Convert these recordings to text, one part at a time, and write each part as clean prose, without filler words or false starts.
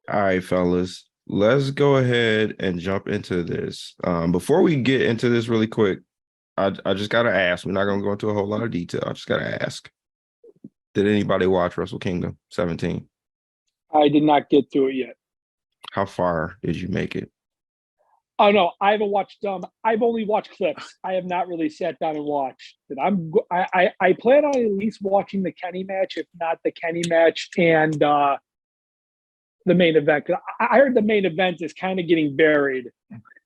All right, fellas, let's go ahead and jump into this. Before we get into this really quick, I just gotta ask. We're not gonna go into a whole lot of detail. I just gotta ask. Did anybody watch Wrestle Kingdom 17? I did not get to it yet. How far did you make it? Oh no, I haven't watched. I've only watched clips. I have not really sat down and watched it. I plan on at least watching the Kenny match, if not the Kenny match and the main event. I heard the main event is kind of getting buried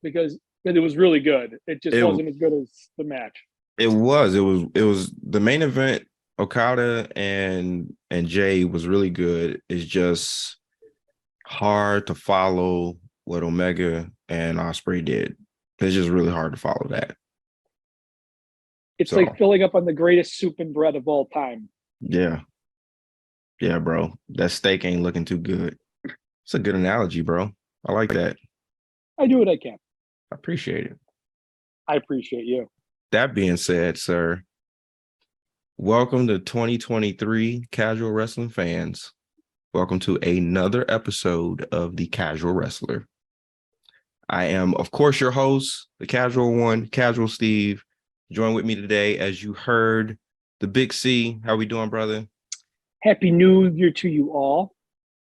because it was really good. It just It wasn't as good as the match. it was the main event. Okada and Jay was really good. It's just hard to follow what Omega and Osprey did. It's just really hard to follow that. It's So like filling up on the greatest soup and bread of all time. yeah, yeah, bro. That steak ain't looking too good. It's a good analogy, bro. I like that. I do what I can. I appreciate it. I appreciate you. That being said, sir, welcome to 2023 casual wrestling fans. Welcome to another episode of The Casual Wrestler. I am, of course, your host, the casual one, Casual Steve. Join with me today, as you heard, the Big C. How we doing, brother? Happy New Year to you all.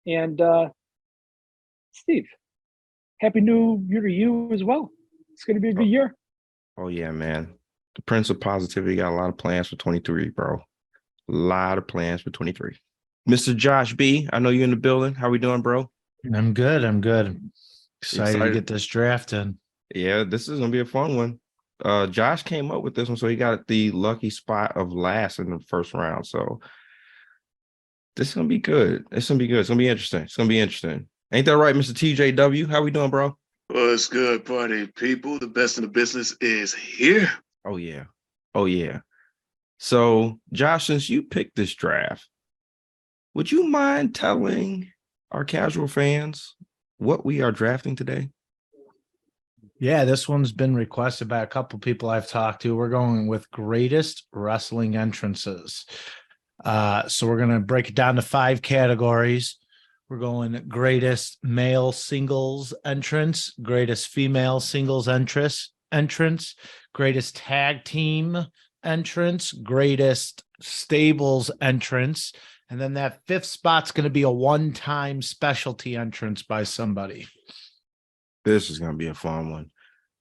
And Steve, Happy New Year to you as well. It's going to be a good year. Oh, yeah, man. The Prince of Positivity got a lot of plans for 23, bro. A lot of plans for 23. Mr. Josh B, I know you're in the building. How we doing, bro? I'm good. Excited to get this draft in. Yeah, this is gonna be a fun one. Josh came up with this one, so he got the lucky spot of last in the first round. So this is gonna be good. It's gonna be good. It's gonna be interesting. It's gonna be interesting. Ain't that right, Mr. TJW? How we doing, bro? What's good, party people? The best in the business is here. Oh yeah. Oh yeah. So Josh, since you picked this draft, would you mind telling our casual fans what we are drafting today? Yeah, this one's been requested by a couple people I've talked to. We're going with greatest wrestling entrances. So we're going to break it down to 5 categories. We're going greatest male singles entrance, greatest female singles entrance, greatest tag team entrance, greatest stables entrance, and then that 5th spot's going to be a one-time specialty entrance by somebody. This is gonna be a fun one.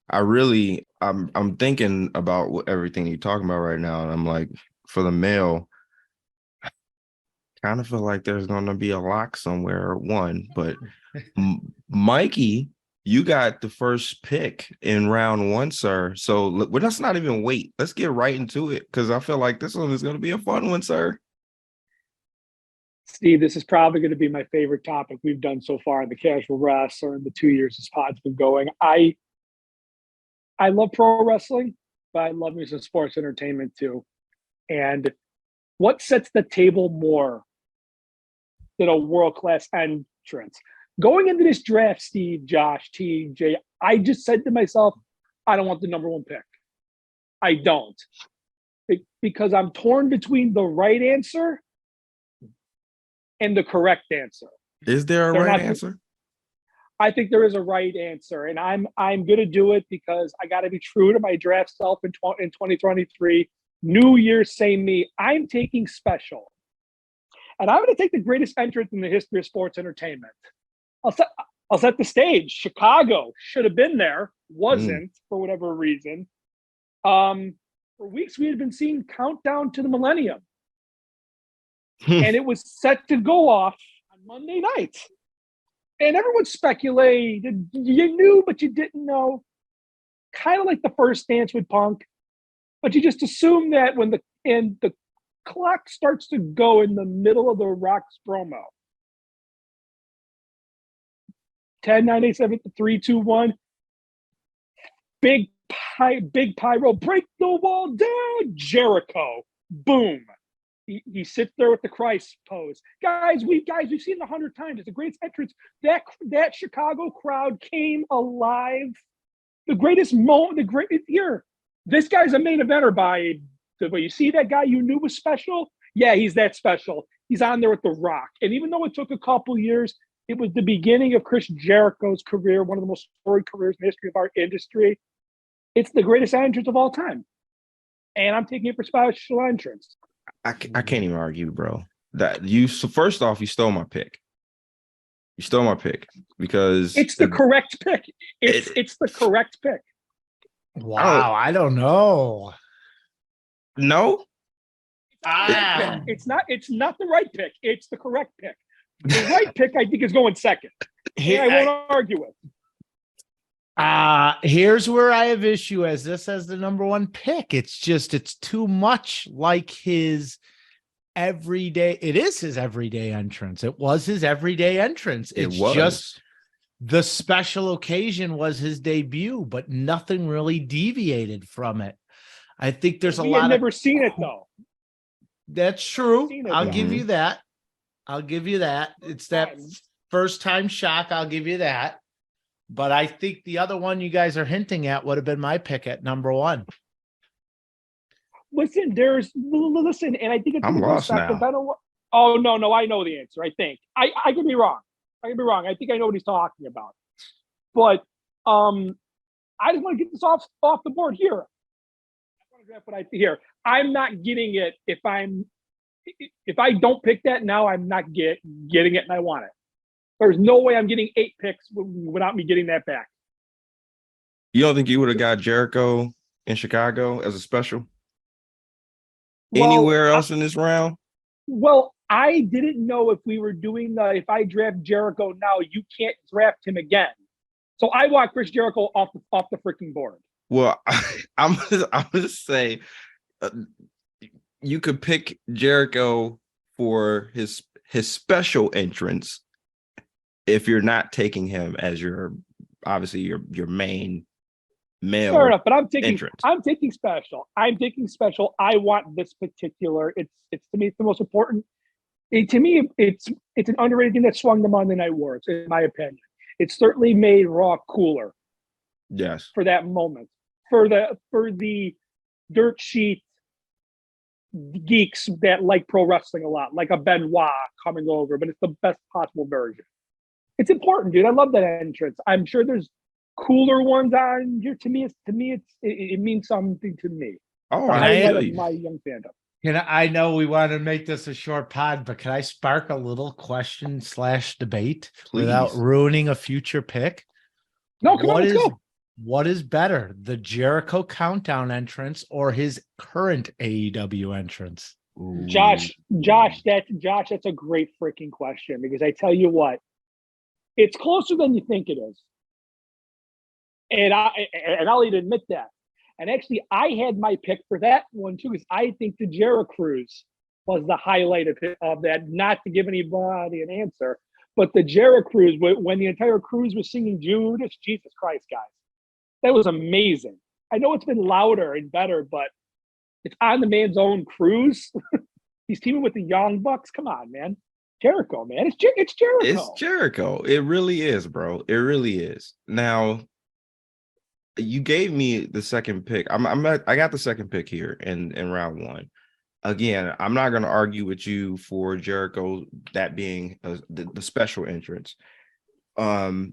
I'm thinking about everything you're talking about right now, and I'm like, for the male, kind of feel like there's gonna be a lock somewhere. One, but Mikey, you got the first pick in round 1, sir. So let's not even wait. Let's get right into it because I feel like this one is gonna be a fun one, sir. Steve, this is probably going to be my favorite topic we've done so far in the casual wrestler in the 2 years this pod's been going. I love pro wrestling, but I love me some sports entertainment too. And what sets the table more than a world-class entrance? Going into this draft, Steve, Josh, TJ, I just said to myself, I don't want the number 1 pick. I don't. Because I'm torn between the right answer and the correct answer. Is there a right answer? I think there is a right answer, and I'm going to do it because I got to be true to my draft self in 2023. New Year, same me. I'm taking special, and I'm going to take the greatest entrance in the history of sports entertainment. I'll set the stage. Chicago should have been there, wasn't for whatever reason. For weeks we had been seeing Countdown to the Millennium. And it was set to go off on Monday night. And everyone speculated. You knew, but you didn't know. Kind of like the first dance with Punk. But you just assume that when the clock starts to go in the middle of the Rock's promo. 10, 9, 8, 7, 3, 2, 1. Big pyro. Break the wall down. Jericho. Boom. He sits there with the Christ pose. Guys, we've seen it 100 times. It's the greatest entrance. That Chicago crowd came alive. The greatest moment, here. This guy's a main eventer by the way. You see that guy you knew was special? Yeah, he's that special. He's on there with The Rock. And even though it took a couple years, It was the beginning of Chris Jericho's career, one of the most storied careers in the history of our industry. It's the greatest entrance of all time. And I'm taking it for special entrance. I can't even argue, bro. So first off, you stole my pick. You stole my pick because It's the correct pick. It's the correct pick. Wow, I don't know. No, It's not the right pick. It's the correct pick. The right pick, I think, is going second. And I won't argue it. Here's where I have issue as the number one pick. It's too much like his everyday. It is his everyday entrance. It was his everyday entrance. It's just the special occasion was his debut, but nothing really deviated from it. I think there's We had never seen it though. That's true. I'll give Mhm. you that. It's that first time shock. I'll give you that. But I think the other one you guys are hinting at would have been my pick at number one. Listen, and I think it's I'm lost now. Oh no, I know the answer. I think I could be wrong. I think I know what he's talking about. But I just want to get this off the board here. I want to draft what I hear. I'm not getting it if I don't pick that now. I'm not getting it, and I want it. There's no way I'm getting 8 picks without me getting that back. You don't think you would have got Jericho in Chicago as a special? Well, Anywhere else in this round? Well, I didn't know if we were doing if I draft Jericho now, you can't draft him again. So I want Chris Jericho off the freaking board. Well, I'm gonna say you could pick Jericho for his special entrance if you're not taking him as your main male. Fair enough, but I'm taking special. I want this particular. It's to me it's the most important. To me, it's an underrated thing that swung the Monday Night Wars, in my opinion. It certainly made Raw cooler. Yes. For that moment, for the dirt sheet geeks that like pro wrestling a lot, like a Benoit coming over, but it's the best possible version. It's important, dude. I love that entrance. I'm sure there's cooler ones on here. To me, it means something to me. Oh, I love my young fandom. I know we want to make this a short pod, but can I spark a little question/debate without ruining a future pick? No, come on, let's go. What is better, the Jericho Countdown entrance or his current AEW entrance? Ooh. Josh, that's a great freaking question, because I tell you what, it's closer than you think it is. And I'll even admit that. And actually, I had my pick for that one too, because I think the Jericho Cruise was the highlight of that. Not to give anybody an answer, but the Jericho Cruise, when the entire cruise was singing Judas, Jesus Christ, guys, that was amazing. I know it's been louder and better, but it's on the man's own cruise. He's teaming with the Young Bucks. Come on, man. Jericho, man. It's Jericho. It's Jericho. It really is, bro. It really is. Now, you gave me the second pick. I got the second pick here in round one. Again, I'm not going to argue with you for Jericho, that being the special entrance. I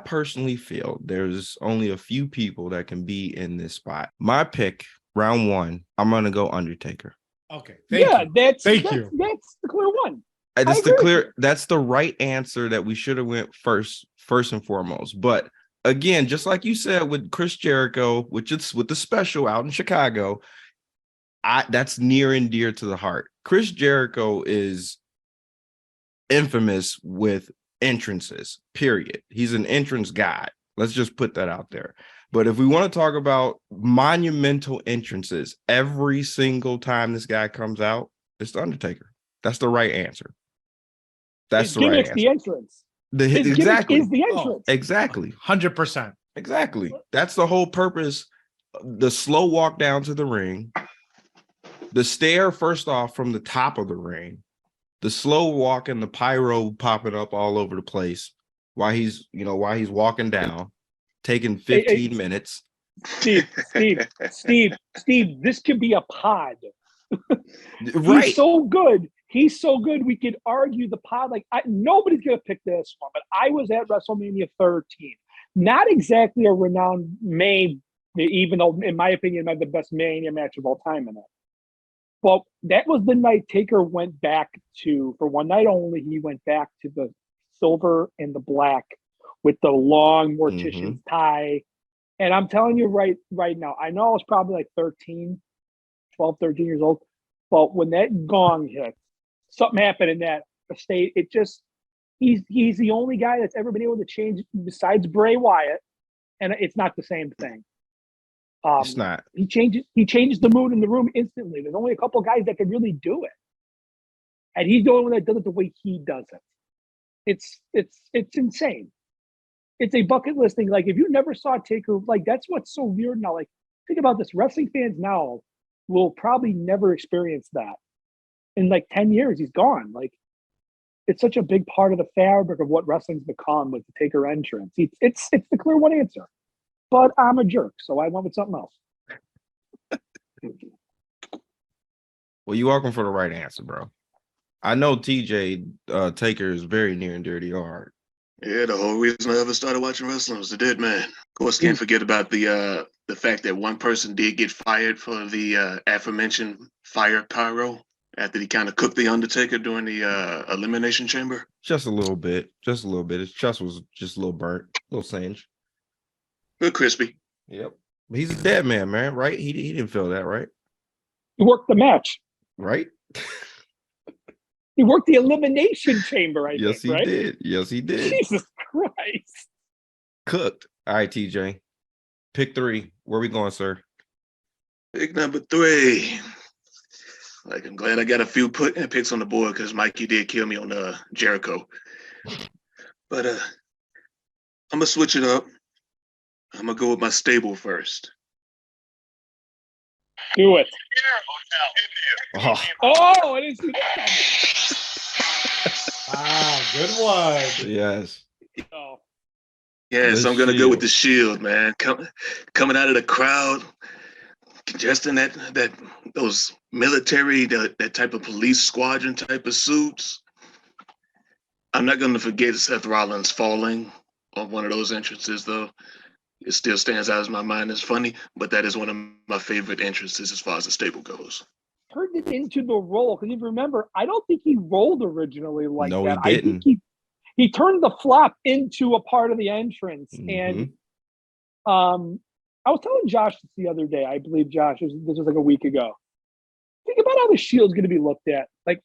personally feel there's only a few people that can be in this spot. My pick, round one, I'm going to go Undertaker. Okay. That's the clear one. That's the right answer that we should have went first and foremost. But again, just like you said with Chris Jericho, with the special out in Chicago, that's near and dear to the heart. Chris Jericho is infamous with entrances, period. He's an entrance guy. Let's just put that out there. But if we want to talk about monumental entrances, every single time this guy comes out, it's the Undertaker. That's the right answer. That's the right answer. The entrance. Exactly. Is the entrance. Exactly. 100%. Exactly. That's the whole purpose. The slow walk down to the ring, the stair first off from the top of the ring, the slow walk and the pyro popping up all over the place while he's walking down, taking 15 minutes. Steve, this could be a pod. Right. He's so good. He's so good. We could argue the pod. Like nobody's gonna pick this one, but I was at WrestleMania 13. Not exactly a renowned main, even though, in my opinion, it had the best Mania match of all time in it. But that was the night Taker went back to, for one night only, he went back to the silver and the black with the long mortician's tie. And I'm telling you right now, I know I was probably like 12, 13 years old. But when that gong hit, something happened in that state. It just, he's the only guy that's ever been able to change besides Bray Wyatt. And it's not the same thing. It's not. He changes the mood in the room instantly. There's only a couple guys that can really do it. And he's the only one that does it the way he does it. It's insane. It's a bucket list thing. Like if you never saw Taker, like that's what's so weird now. Like think about this. Wrestling fans now will probably never experience that. In like 10 years, he's gone. Like it's such a big part of the fabric of what wrestling's become with the Taker entrance. It's the clear one answer. But I'm a jerk, so I went with something else. Well, you're welcome for the right answer, bro. I know TJ Taker is very near and dear to your heart. Yeah, the whole reason I ever started watching wrestling was the dead man. Of course, can't forget about the fact that one person did get fired for the aforementioned fire pyro after he kind of cooked the Undertaker during the Elimination Chamber. Just a little bit. His chest was just a little burnt, a little singed. Good crispy. Yep. But he's a dead man, right? He didn't feel that, right? He worked the match. Right? He worked the Elimination Chamber, I Yes, think, right? Did. Yes, he did. Jesus Christ. Cooked. All right, TJ. Pick 3. Where we going, sir? Pick number 3. Like, I'm glad I got a few picks on the board because Mikey did kill me on Jericho. But I'm going to switch it up. I'm going to go with my stable first. Do it. Oh, I didn't see that Good one. yes. coming. Oh. Yes, The I'm going to go with Shield. the Shield, man. Coming out of the crowd, just in those military, that type of police squadron type of suits. I'm not going to forget Seth Rollins falling on one of those entrances, though. It still stands out in my mind as funny, but that is one of my favorite entrances as far as the stable goes. Turned it into the role because if you remember, I don't think he rolled originally like No, that. he I didn't. think he turned the flop into a part of the entrance. And I was telling Josh this the other day. I believe Josh, this was like a week ago. Think about how the Shield's going to be looked at. Like,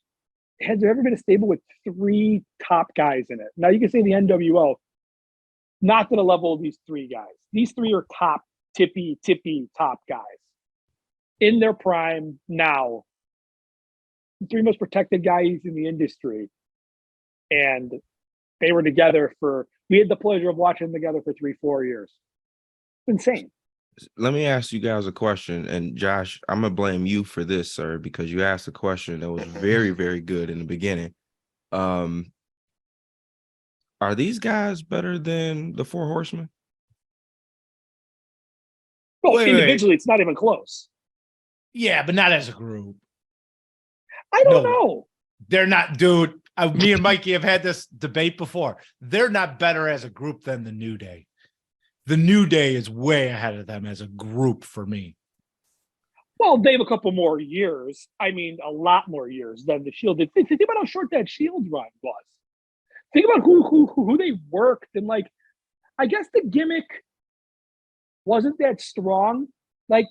has there ever been a stable with 3 top guys in it? Now you can say the NWO, not to the level of these 3 guys. These 3 are top, tippy top guys in their prime now. 3 most protected guys in the industry. And they were together we had the pleasure of watching them together for 3-4 years. Insane. Let me ask you guys a question. And Josh, I'm going to blame you for this, sir, because you asked a question that was very, very good in the beginning. Are these guys better than the 4 Horsemen? Well, Wait. individually, it's not even close. Yeah, but not as a group. I don't No. know. They're not, dude. Me and Mikey have had this debate before. They're not better as a group than the New Day. The New Day is way ahead of them as a group for me. Well, they have a couple more years. I mean, a lot more years than the Shield did. Think about how short that Shield run was. Think about who they worked, and like, I guess the gimmick wasn't that strong. Like,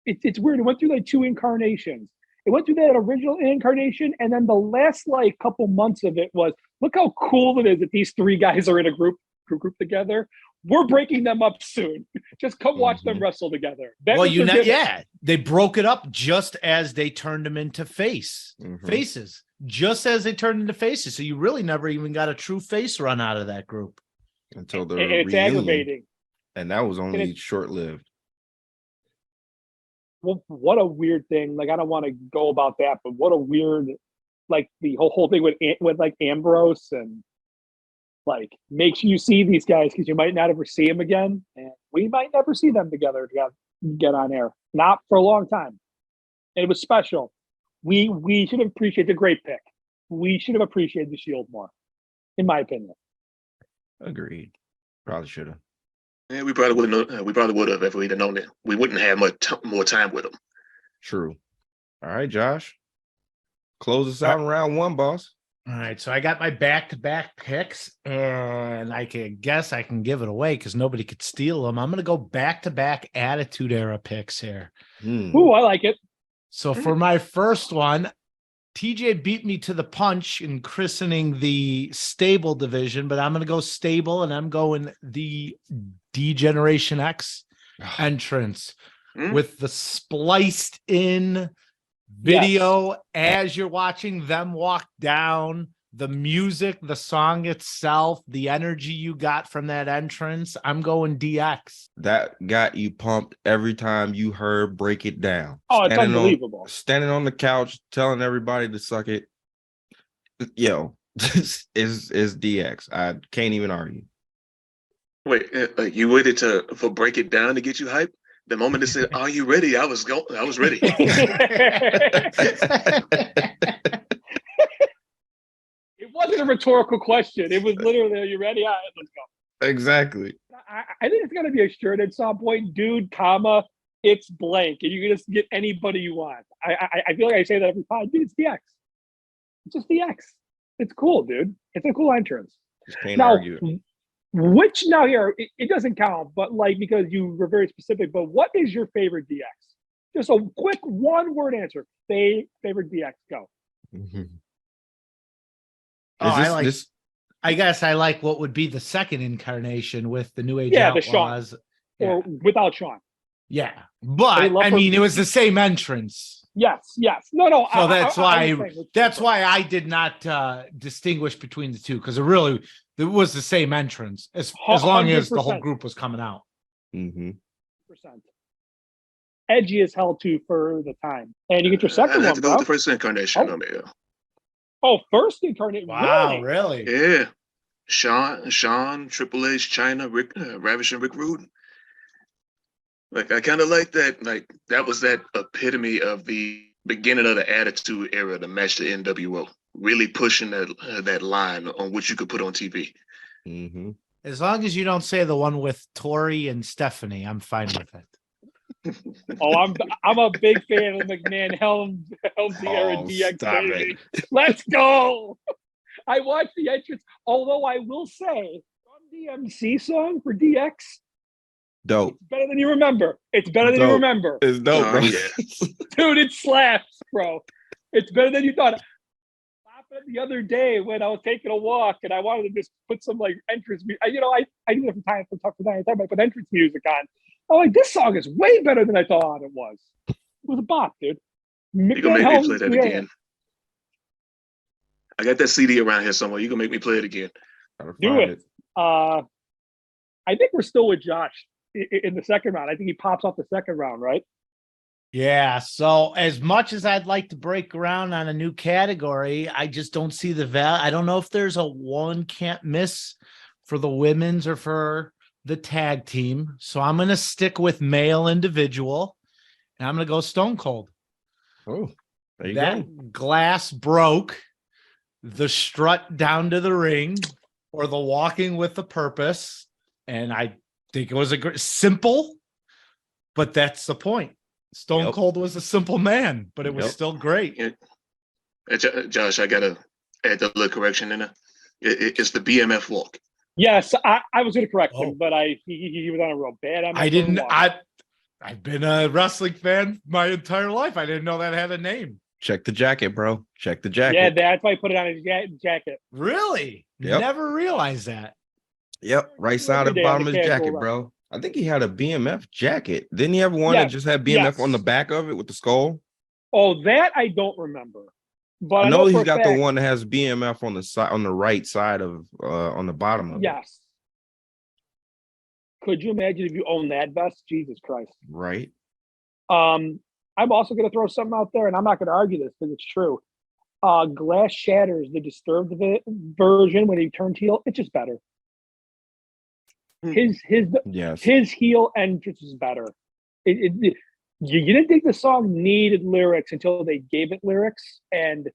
it's weird. It went through like 2 incarnations. It went through that original incarnation, and then the last like couple months of it was, look how cool it is that these 3 guys are in a group together. We're breaking them up soon. Just come watch them wrestle together. They broke it up just as they turned them into faces, just as they turned into faces. So you really never even got a true face run out of that group until the and it's reunion. aggravating. And that was only short-lived. Well, what a weird thing. Like, I don't want to go about that, but what a weird, like the whole thing with like Ambrose, and like makes you see these guys because you might not ever see them again, and we might never see them together to get on air, not for a long time. And it was special. We should appreciate the great pick. we should have appreciated the Shield more, in my opinion. Agreed. Probably should have. Yeah, we probably would have if we'd have known it. We wouldn't have more time with them. True. All right, Josh. Close us out in round one, boss. All right, so I got my back-to-back picks, and I can guess I can give it away because nobody could steal them. I'm going to go back-to-back Attitude Era picks here. Ooh, I like it. So for my first one, TJ beat me to the punch in christening the stable division, but I'm going to go stable, and I'm going the D-Generation X entrance with the spliced in video as you're watching them walk down, the music, the song itself, the energy you got from that entrance. I'm going DX. That got you pumped every time you heard Break It Down. Oh, it's unbelievable. Standing on the couch, telling everybody to suck it. Yo, this is DX. I can't even argue. Wait, you waited for Break It Down to get you hyped? The moment they said, "Are you ready?" I was ready. It wasn't a rhetorical question. It was literally, "Are you ready? All right, let's go." Exactly. I think it's gonna be a shirt at some point, dude. Comma, it's blank, and you can just get anybody you want. I feel like I say that every time. Dude, it's DX. It's just DX. It's cool, dude. It's a cool entrance. Just can't Now, argue it. which now here it doesn't count, but like because you were very specific. But what is your favorite DX? Just a quick one-word answer. Favorite DX. Go. Mhm. I guess I like what would be the second incarnation with the New Age Yeah, the Shawn. Outlaws. Or without Shawn. Yeah, but I mean, it was the same entrance. Yes. No. So that's why I did not distinguish between the two, because it was the same entrance as long as the whole 100%. group was coming out. Mm-hmm. Edgy as hell too for the time, and you get your I second had one, to go bro. with the first incarnation on there. Oh, first incarnate. Wow, Really? really? Yeah, Shawn, Triple H, China, Ravishing Rick Rude. Like I kind of like that. Like that was that epitome of the beginning of the Attitude Era to match the NWO. Really pushing that line on what you could put on TV. Mm-hmm. As long as you don't say the one with Tori and Stephanie, I'm fine with it. Oh, I'm a big fan of the McMahon Helms era DX, stop baby. Let's go. I watched the entrance, although I will say, from DMC song for DX, Dope. it's better than you remember. It's better than you Dope. remember. It's dope, bro. Yeah. Dude, it slaps, bro. It's better than you thought. The other day when I was taking a walk and I wanted to just put some like entrance music, I do it from time to time, I put entrance music on. I'm like, this song is way better than I thought it was. It was a bop, dude. You can make me play that again. I got that CD around here somewhere. You can make me play it again. Do it. I think we're still with Josh in the second round. I think he pops off the second round, right? Yeah. So as much as I'd like to break ground on a new category, I just don't see the value. I don't know if there's a one can't miss for the women's or for the tag team. So I'm going to stick with male individual, and I'm going to go Stone Cold. Oh, there you That go. glass broke, the strut down to the ring, or the walking with a purpose. And I think it was simple, but that's the point. Stone Cold was a simple man, but it was still great. Yeah. Josh, I got to add the little correction in there. It's the BMF walk. Yes, I was going to correct him, but he was on a real bad. I've been a wrestling fan my entire life. I didn't know that had a name. Check the jacket, bro. Check the jacket. Yeah, that's why I put it on his jacket. Really? Yep. Never realized that. Yep, right side of the bottom of his jacket, bro. I think he had a BMF jacket. Didn't he have one that just had BMF on the back of it with the skull? Oh, that I don't remember. But I know he's got the one that has BMF on the side, on the right side of, on the bottom of it. Yes. Could you imagine if you own that vest? Jesus Christ. Right. I'm also going to throw something out there, and I'm not going to argue this because it's true. Glass Shatters, the Disturbed version when he turned heel. It's just better. His heel entrance is better. You didn't think the song needed lyrics until they gave it lyrics, and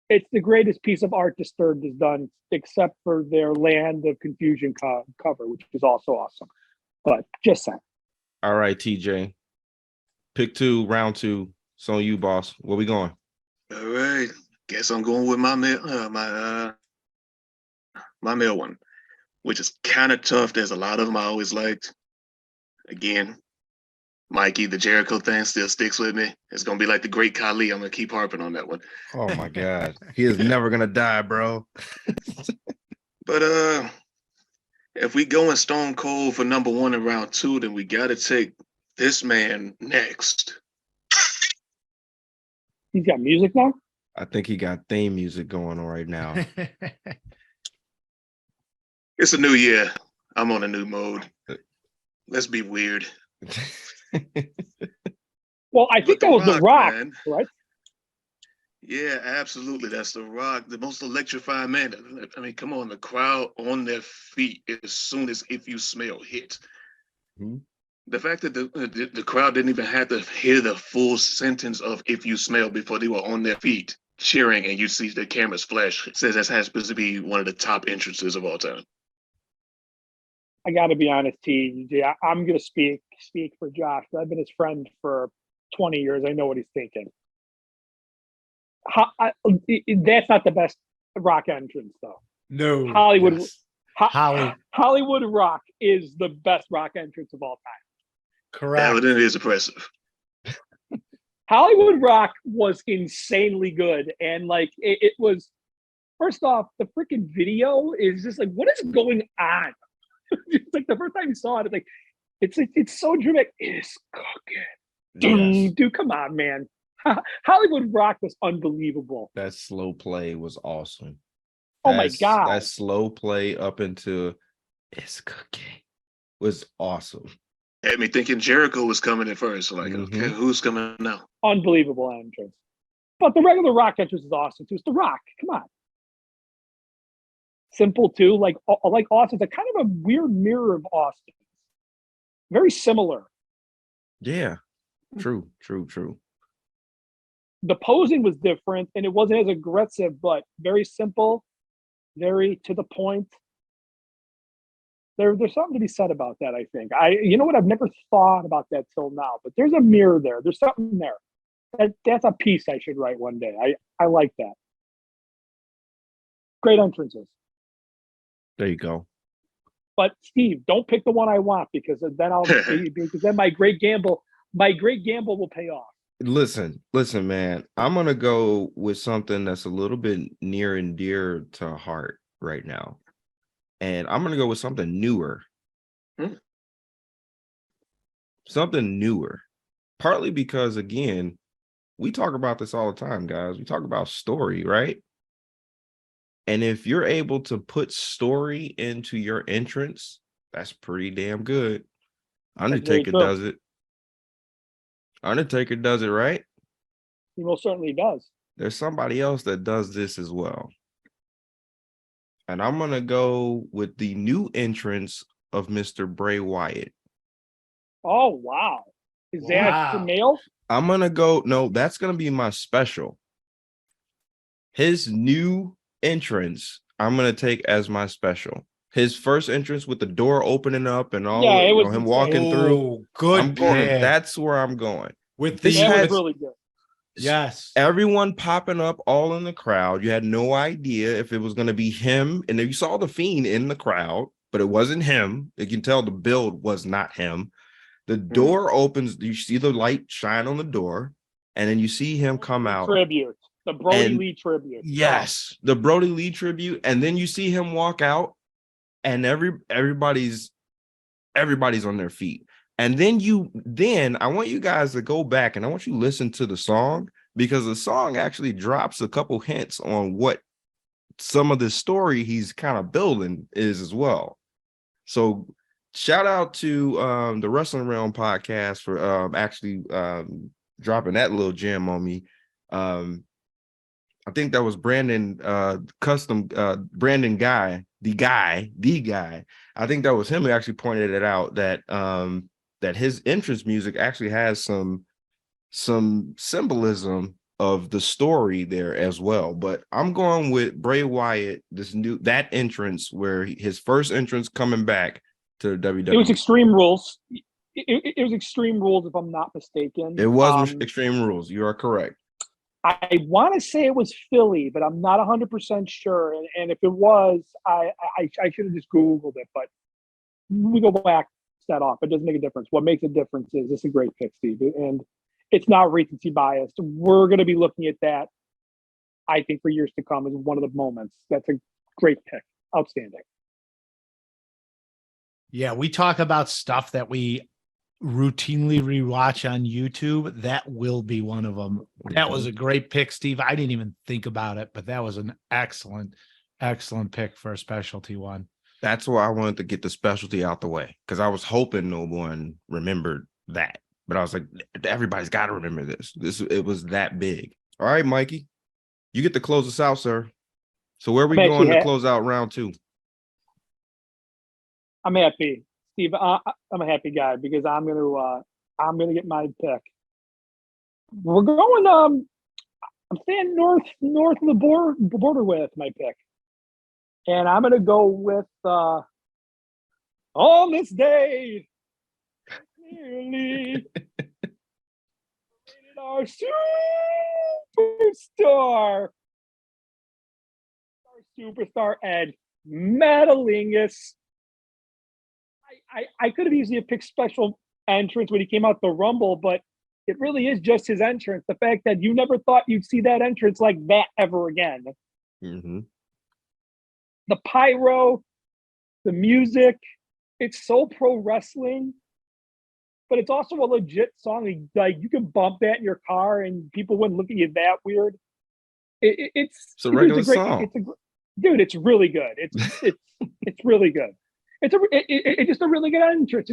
It's the greatest piece of art Disturbed has done, except for their Land of Confusion cover, which is also awesome. But just saying. All right, TJ. Pick two, round two. It's on you, boss. Where we going? All right. Guess I'm going with my male one, which is kind of tough. There's a lot of them I always liked. Again, Mikey, the Jericho thing still sticks with me. It's gonna be like the Great Khali. I'm gonna keep harping on that one. Oh my God. He is never gonna die, bro. But if we going Stone Cold for number one in round two, then we gotta take this man next. He's got music now? I think he got theme music going on right now. It's a new year. I'm on a new mode. Let's be weird. Well, I think But that was The Rock, man. right? Yeah, absolutely. That's The Rock, the most electrifying man. I mean, come on, the crowd on their feet as soon as If You Smell hit. Mhm. The fact that the crowd didn't even have to hear the full sentence of If You Smell before they were on their feet cheering, and you see the cameras flash, says that has to be one of the top entrances of all time. I got to be honest, TJ. I'm going to speak for Josh. I've been his friend for 20 years. I know what he's thinking. That's not the best Rock entrance, though. No. Hollywood. Yes. Hollywood Rock is the best Rock entrance of all time. Correct. That is impressive. Hollywood Rock was insanely good, and like it was. First off, the freaking video is just like, what is going on? It's like the first time you saw it, it's like it's so dramatic. It's cooking, Yes. dude. Come on, man. Hollywood Rock was unbelievable. That slow play was awesome. Oh my God. That slow play up into It's Cooking was awesome. Had me thinking Jericho was coming at first. Like, Mhm. okay, who's coming now? Unbelievable entrance. But the regular Rock entrance is awesome too. It's The Rock. Come on. Simple too, like Austin's a kind of a weird mirror of Austin. Very similar. Yeah. True. The posing was different and it wasn't as aggressive, but very simple, very to the point. There's something to be said about that, I think. You know what? I've never thought about that till now, but there's a mirror there. There's something there. That's a piece I should write one day. I like that. Great entrances. There you go. But Steve, don't pick the one I want because then my great gamble will pay off. Listen, man. I'm gonna go with something that's a little bit near and dear to heart right now. And I'm gonna go with something newer. Something newer. Partly because again, we talk about this all the time, guys. We talk about story, right? And if you're able to put story into your entrance, that's pretty damn good. Undertaker does it. Undertaker does it, right? He most certainly does. There's somebody else that does this as well. And I'm going to go with the new entrance of Mr. Bray Wyatt. Oh, wow. Is that the male? I'm going to go. No, that's going to be my special. His new entrance, I'm going to take as my special. His first entrance with the door opening up and all, it was him walking through. Good. I'm going. That's where I'm going. With This the That had- was really good. yes. Everyone popping up all in the crowd. You had no idea if it was going to be him. And you saw the Fiend in the crowd, but it wasn't him. You can tell the build was not him. The door opens. You see the light shine on the door. And then you see him come out. Tribute. The Brody Lee tribute. Yes, the Brody Lee tribute. And then you see him walk out and everybody's on their feet. And then I want you guys to go back and I want you to listen to the song because the song actually drops a couple hints on what some of the story he's kind of building is as well. So shout out to the Wrestling Realm podcast for actually dropping that little gem on me. I think that was Brandon Brandon Guy, the guy. I think that was him who actually pointed it out that that his entrance music actually has some symbolism of the story there as well. But I'm going with Bray Wyatt, that entrance where his first entrance coming back to WWE. It was Extreme Rules. It was Extreme Rules, if I'm not mistaken. It was Extreme Rules. You are correct. I want to say it was Philly, but I'm not 100% sure. And if it was, I should have just Googled it. But we go back that off. It doesn't make a difference. What makes a difference is it's a great pick, Steve. And it's not recency biased. We're going to be looking at that, I think, for years to come as one of the moments. That's a great pick. Outstanding. Yeah, we talk about stuff that we routinely rewatch on YouTube. That will be one of them. That was a great pick, Steve. I didn't even think about it, but that was an excellent pick for a specialty one. That's why I wanted to get the specialty out the way, because I was hoping no one remembered that. But I was like, everybody's got to remember this. It was that big. All right, Mikey, you get to close us out, sir. So where are we going to close out round 2? I'm happy, Steve. I'm a happy guy because I'm gonna get my pick. We're going. I'm staying north of the border with my pick, and I'm gonna go with on this day. Nearly our superstar Ed Matalingus. I could have easily picked special entrance when he came out the Rumble, but it really is just his entrance. The fact that you never thought you'd see that entrance like that ever again. Mm-hmm. The pyro, the music, it's so pro wrestling. But it's also a legit song. Like you can bump that in your car, and people wouldn't look at you that weird. It's a regular song. Dude, it's really good. It's really good. It's just a really good entrance.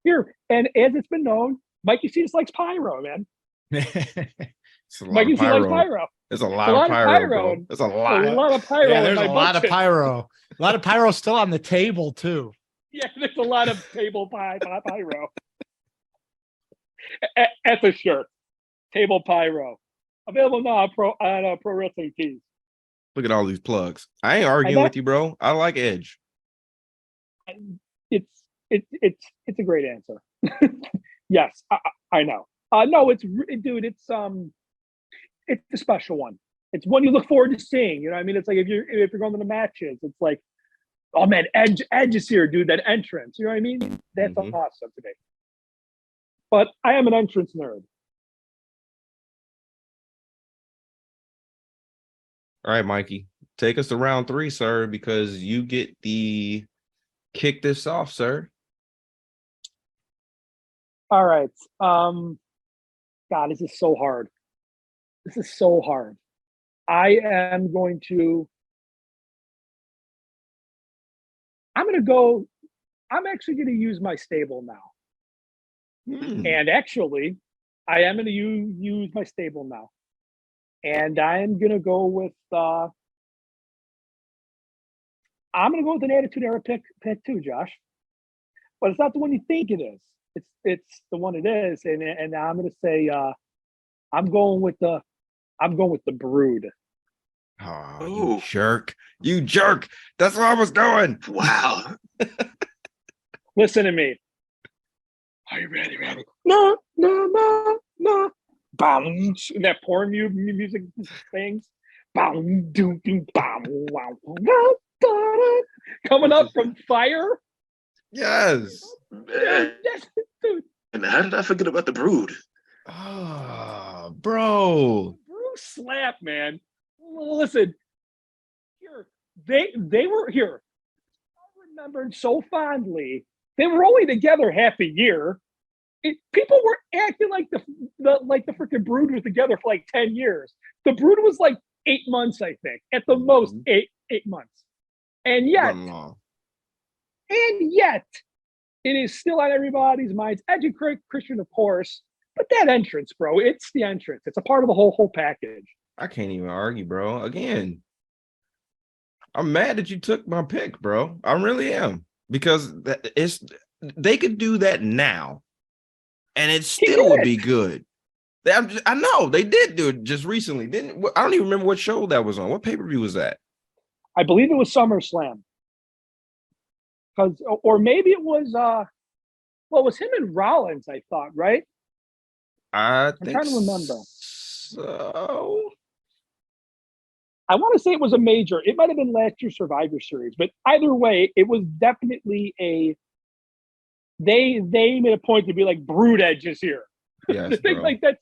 Here, and as it's been known, Mikey C just likes pyro, man. Mikey C likes pyro. There's a lot of pyro. There's a lot of pyro. Yeah, there's a lot of pyro. A lot of pyro still on the table too. Yeah, there's a lot of table pyro. That's a shirt. Table pyro. Available now on Pro Wrestling Tees. Look at all these plugs. I ain't arguing with you, bro. I like Edge. It's a great answer. Yes, I know. No, it's a special one. It's one you look forward to seeing. You know what I mean? It's like if you're going to the matches, it's like, oh man, Edge is here, dude. That entrance. You know what I mean? That's awesome today. But I am an entrance nerd. All right, Mikey, take us to round 3, sir, because you get the kick this off, sir. All right. God, this is so hard. I'm actually going to use my stable now. And actually, I am going to use my stable now. And I am going to go with an Attitude Era pick too, Josh. But it's not the one you think it is. It's the one it is. And I'm going to say I'm going with the Brood. Oh, you jerk. You jerk. That's where I was going. Wow. Listen to me. Are you ready? No. Bam. That porn music things. Bam, doom, doom, bam, wow. Coming up from Fire. Yes. Yes, dude. And how did I forget about the Brood? Oh, bro. Bruce slap, man. Listen, here they were here. I remembered so fondly. They were only together half a year. People were acting like the freaking Brood was together for like 10 years. The Brood was like 8 months, I think, at the most. 8 months, and yet, it is still on everybody's minds. Edge and Christian, of course, but that entrance, bro, it's the entrance. It's a part of the whole package. I can't even argue, bro. Again, I'm mad that you took my pick, bro. I really am, because they could do that now, and it still would be good. I know they did do it just recently. Didn't I don't even remember what show that was on. What pay-per-view was that? I believe it was SummerSlam. Or maybe it was well, it was him and Rollins, I thought, right? I'm trying to remember. So I want to say it was a major. It might have been last year's Survivor Series, but either way, it was definitely they made a point to be like, Brood Edge is here. yes, The thing, bro. like that's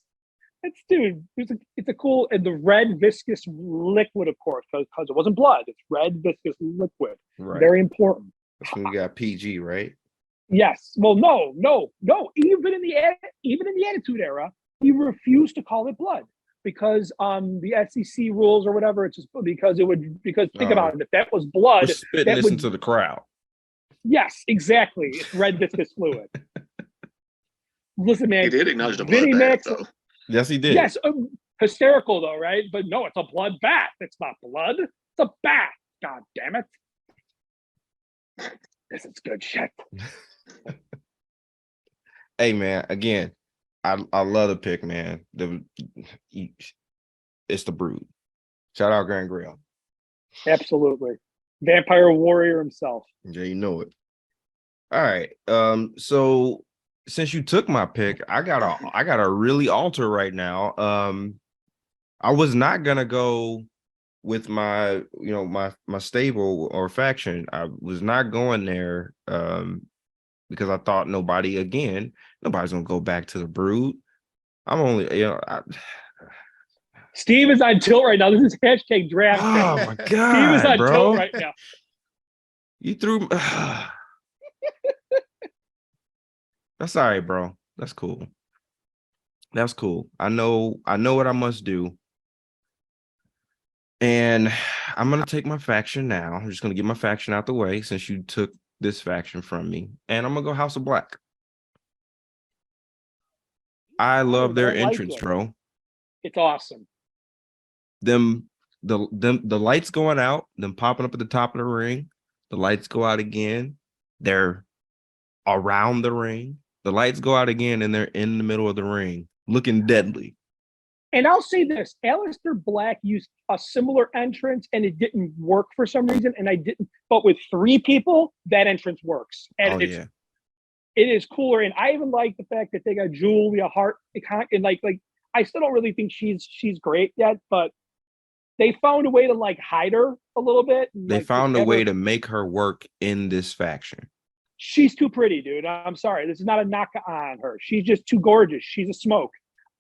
dude. It's a cool, and the red viscous liquid, of course, because it wasn't blood. It's red viscous liquid. Right. Very important. That's when we got PG, right? Yes. Well, no. Even in the Attitude Era, he refused to call it blood because the SEC rules or whatever. It's just because think about it. If that was blood, We're spitting that this would, into the crowd. yes, exactly. It's red viscous fluid. Listen, man. He did acknowledge the Vinnie blood Mac, bath, though. Yes, he did. yes, hysterical though, right? But no, it's a blood bath. It's not blood. It's a bath. God damn it. This is good shit. Hey man, again, I love the pick, man. It's the Brood. Shout out Grand Grill. Absolutely. Vampire warrior himself. Yeah, you know it. All right. So since you took my pick, I gotta really alter right now. I was not gonna go with my stable or faction. I was not going there because I thought nobody's gonna go back to the Brood. I'm only Steve is on tilt right now. This is hashtag draft. oh day. my Steve is god, on bro. tilt right now. You threw that's all right, bro. That's cool. That's cool. I know what I must do. And I'm gonna take my faction now. I'm just gonna get my faction out the way since you took this faction from me. And I'm gonna go House of Black. I love their I like entrance, it. bro. It's awesome. The lights going out, them popping up at the top of the ring. The lights go out again. They're around the ring. The lights go out again, and they're in the middle of the ring, looking deadly. And I'll say this: Aleister Black used a similar entrance, and it didn't work for some reason. And I didn't, but with 3 people, that entrance works. And it is cooler. And I even like the fact that they got Julia Hart, and like I still don't really think she's great yet, but they found a way to like hide her a little bit. They found a way to make her work in this faction. She's too pretty, dude. I'm sorry. This is not a knock on her. She's just too gorgeous. She's a smoke.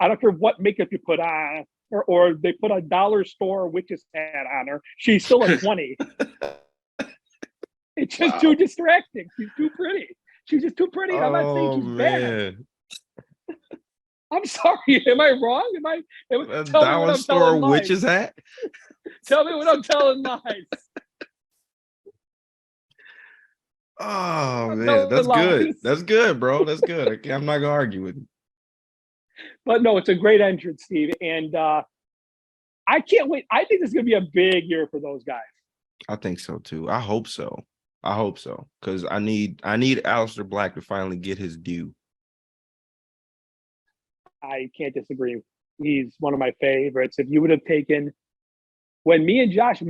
I don't care what makeup you put on, or they put a dollar store witch's hat on her. She's still a 20. It's just too distracting. She's too pretty. She's just too pretty. I'm not saying she's bad. I'm sorry. Am I wrong? A dollar store witch's hat? Tell me what I'm telling lies. Oh man, that's good. That's good, bro. That's good. Okay, I'm not gonna argue with you. But no, it's a great entrance, Steve, and I can't wait. I think this is gonna be a big year for those guys. I think so too. I hope so. Because I need Aleister Black to finally get his due. I can't disagree. He's one of my favorites. If you would have taken when me and Josh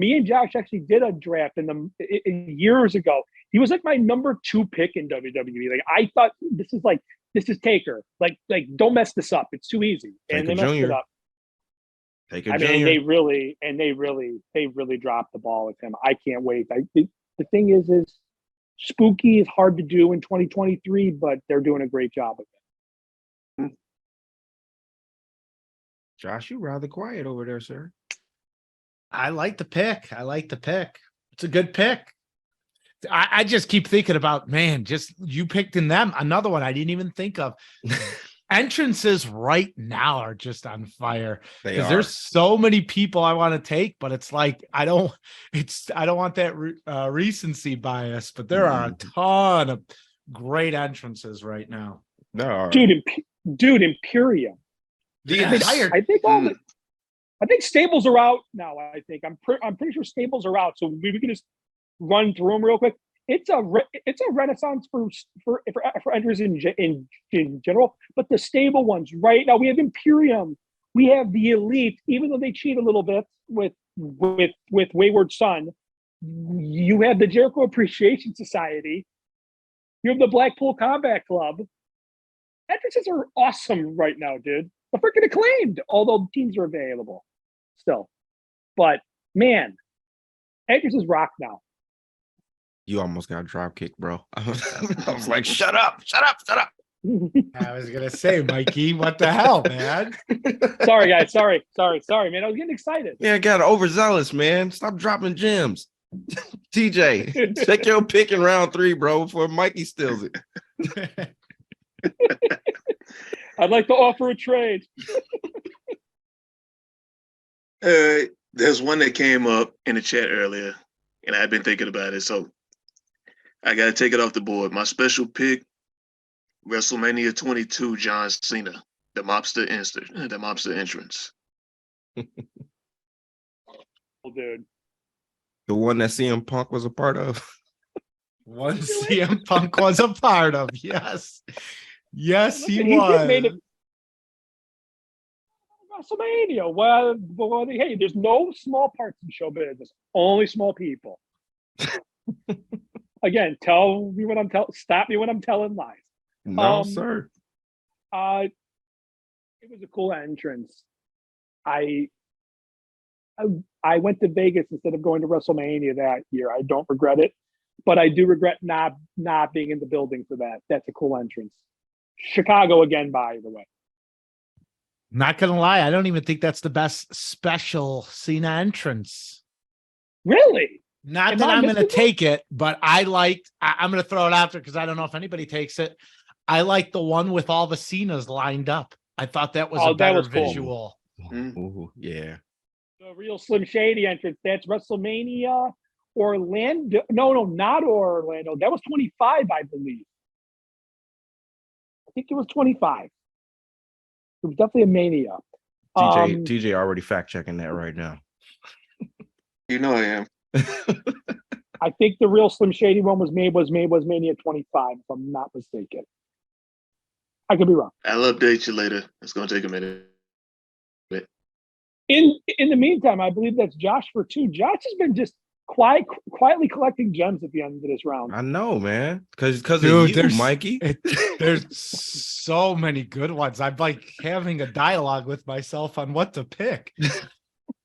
actually did a draft in years ago. He was like my number 2 pick in WWE. Like I thought this is Taker. Like don't mess this up. It's too easy. And they messed it up. I mean, they really dropped the ball with him. I can't wait. The thing is Spooky is hard to do in 2023, but they're doing a great job of it. Josh, you rather quiet over there, sir. I like the pick. It's a good pick. I just keep thinking about, man, just you picked in them. Another one I didn't even think of. Entrances right now are just on fire because there's so many people I want to take, but it's like I don't want that recency bias, but there are a ton of great entrances right now. There are. Dude, Imperium. I think stables are out now. I'm pretty sure stables are out. So we can just run through them real quick. it's a renaissance for entries in general. But the stable ones right now, we have Imperium, we have the Elite. Even though they cheat a little bit with Wayward Son, you have the Jericho Appreciation Society. You have the Blackpool Combat Club. Entrances are awesome right now, dude. The freaking Acclaimed, although teams are available still. But man, entrances rock now. You almost got drop kicked, bro. I was like, shut up. I was gonna say, Mikey, what the hell, man? Sorry, guys. Sorry, man. I was getting excited. Yeah, got overzealous, man. Stop dropping gems. TJ, check your pick in round 3, bro, before Mikey steals it. I'd like to offer a trade. There's one that came up in the chat earlier, and I've been thinking about it, so I got to take it off the board. My special pick, WrestleMania 22, John Cena, the mobster entrance. Oh, dude. The one that CM Punk was a part of. One CM Punk was a part of. Yes. Yes, he Listen, was. made it WrestleMania. Well, hey, there's no small parts in show business. Only small people. Again, tell me when I'm telling. Stop me when I'm telling lies. No, sir. It was a cool entrance. I went to Vegas instead of going to WrestleMania that year. I don't regret it, but I do regret not being in the building for that. That's a cool entrance. Chicago again, by the way. Not gonna lie, I don't even think that's the best special Cena entrance. Really? Not that I'm going to take it, but I'm going to throw it out there because I don't know if anybody takes it. I like the one with all the Cenas lined up. I thought that was a better visual. Ooh, yeah. The real Slim Shady entrance. That's WrestleMania Orlando. No, not Orlando. That was 25, I believe. I think it was 25. It was definitely a Mania. TJ already fact checking that right now. You know I am. I think the real Slim Shady one was Mania 25, if I'm not mistaken. I could be wrong. I'll update you later. It's gonna take a minute. In the meantime, I believe that's Josh for 2. Josh has been just quietly collecting gems at the end of this round. I know, man. Because of you, Mikey. There's so many good ones. I'm like having a dialogue with myself on what to pick.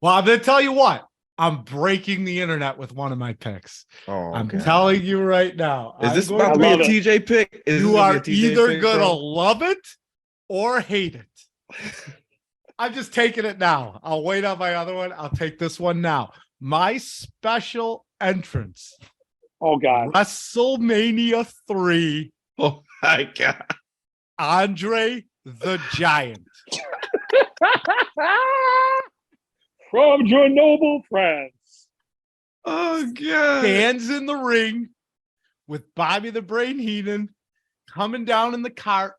Well, I'm going to tell you what. I'm breaking the internet with one of my picks. Oh, I'm telling you right now. Is this about to be a TJ pick? You are either going to love it or hate it. I'm just taking it now. I'll wait on my other one. I'll take this one now. My special entrance. Oh, God. WrestleMania 3. Oh, my God. Andre the Giant. From your noble friends. Oh, God. Stands in the ring with Bobby the Brain Heenan coming down in the cart.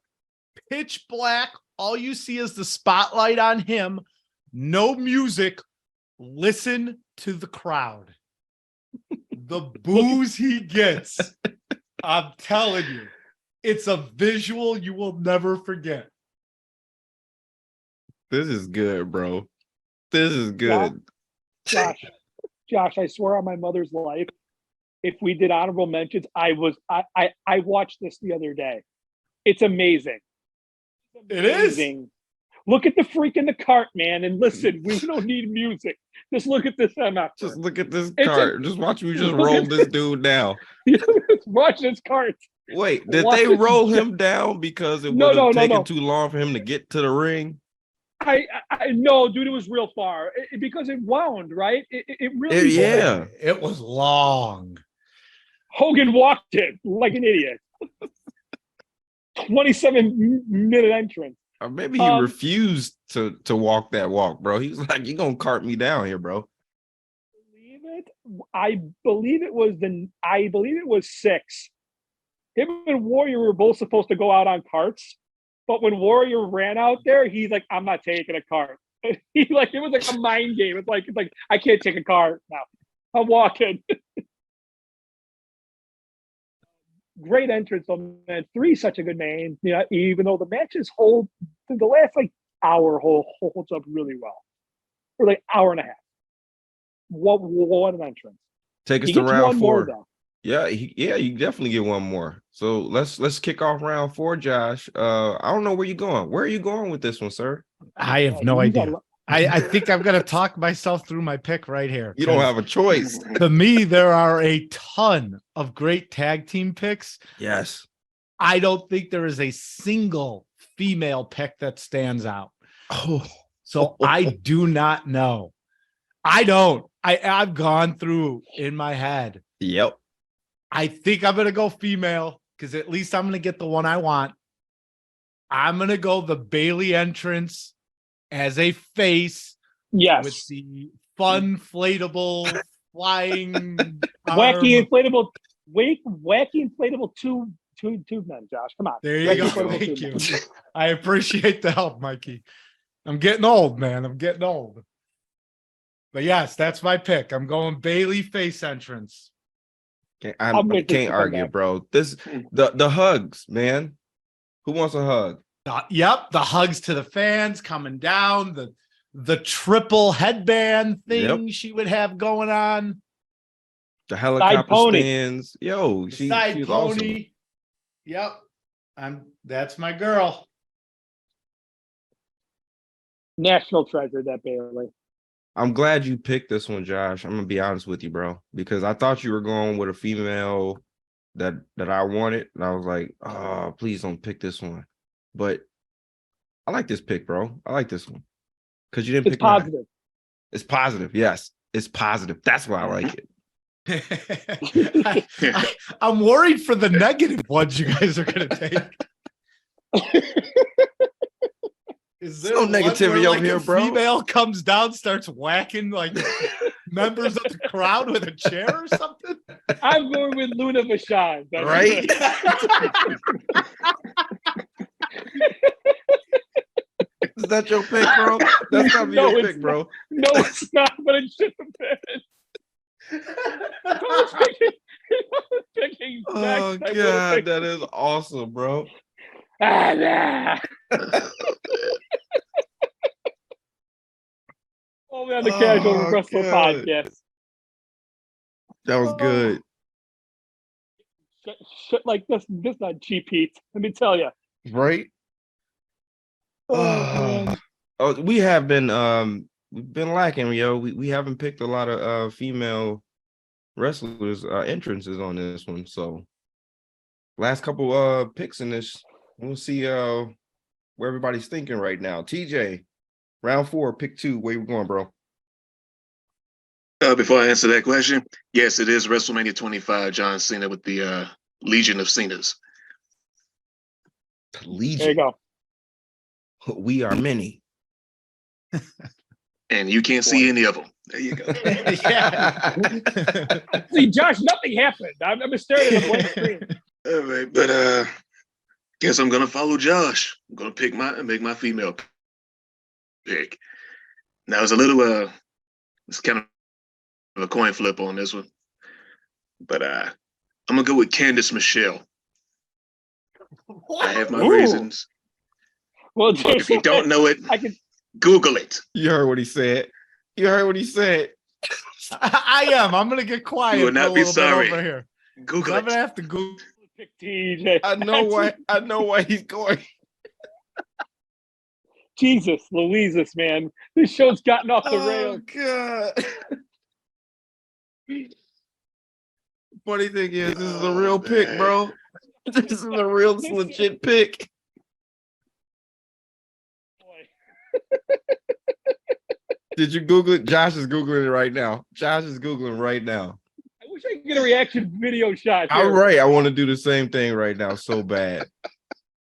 Pitch black. All you see is the spotlight on him. No music. Listen to the crowd. The boos he gets. I'm telling you. It's a visual you will never forget. This is good, bro. This is good. Josh, I swear on my mother's life, if we did honorable mentions, I watched this the other day. It's amazing. It is. Look at the freak in the cart, man, and listen. We don't need music. Just look at this MF. Just look at this cart. Just watch me just roll this dude down. Watch this cart. Wait, did they roll him down because it would have taken too long for him to get to the ring? I no, dude, it was real far because it wound, right? It really yeah. It was long. Hogan walked it like an idiot. 27-minute entrance. Or maybe he refused to walk that walk, bro. He was like, "You gonna cart me down here, bro?" I believe it was 6. Him and Warrior were both supposed to go out on carts, but when Warrior ran out there, he's like, "I'm not taking a cart." It was like a mind game. It's like I can't take a cart now. I'm walking. great entrance on man. 3, such a good name. You know, even though the matches hold the last like hour holds up really well. For like hour and a half. What an entrance. Take us He to gets round one more 4. though. Yeah, you definitely get one more. So let's kick off round 4, Josh. I don't know where you're going. Where are you going with this one, sir? I have no You idea. got- I think I'm going to talk myself through my pick right here. You don't 'cause have a choice. To me, there are a ton of great tag team picks. Yes. I don't think there is a single female pick that stands out. Oh, So I do not know. I don't. I've gone through in my head. yep. I think I'm going to go female because at least I'm going to get the one I want. I'm going to go the Bailey entrance as a face Yes. with the fun, inflatable, flying, Wacky arm. inflatable tube men, Josh. Come on. There you Wacky go. inflatable Thank tube you. men. I appreciate the help, Mikey. I'm getting old, man. I'm getting old. But yes, that's my pick. I'm going Bailey face entrance. I I'm with you can't on argue, that. bro. This the hugs, man. Who wants a hug? Yep, the hugs to the fans coming down, the triple headband thing she would have going on. The helicopter pony. stands. Yo, The she's side awesome. pony. Yep. That's my girl. National treasure, that Bailey. I'm glad you picked this one, Josh. I'm gonna be honest with you, bro, because I thought you were going with a female that I wanted, and I was like, oh, please don't pick this one. But I like this pick, bro. I like this one because you didn't It's pick mine. positive. It's positive. Yes, it's positive. That's why I like it. I'm worried for the negative ones you guys are going to take. Is there No one negativity where, over here, a bro. Female comes down, starts whacking like members of the crowd with a chair or something. I'm going with Luna Vachon. That's Right? it. Is that your pick, bro? That's gotta be No, your it's pick, bro. No, it's not, but it should have been. I was picking Oh next. I would've god, picked- that is awesome, bro. Nah. Only on the Casual Oh, Wrestler God. podcast. That was good. Shit like this not cheap heat. Let me tell you. Right? Oh, Oh, we have been we've been lacking, yo. We haven't picked a lot of female wrestlers entrances on this one. So last couple picks in this, we'll see where everybody's thinking right now. TJ, round 4, pick 2. Where you going, bro? Before I answer that question, yes, it is WrestleMania 25, John Cena with the Legion of Cenas. there you Legion. go. We are many. And you can't see any of them. There you go. Yeah. See, Josh, nothing happened. I'm staring at a blank screen. All right, but guess I'm gonna follow Josh. I'm gonna make my female pick. Now it's a little it's kind of a coin flip on this one. But I'm gonna go with Candice Michelle. I have my Ooh. reasons. Well, If you don't know it, I can. Google it. You heard what he said. You heard what he said. I am. I'm going to get quiet You will for a not be little sorry. bit over here. Google I'm going to it. have to Google. Pick TJ. I know why he's going. Jesus, Louises, man, this show's gotten off the Oh rails. god. Funny thing is, this is a real pick, bro. This is a real legit pick. Boy. Did you Google it? Josh is Googling it right now. Josh is Googling right now. I wish I could get a reaction video shot. All here. right. I want to do the same thing right now so bad.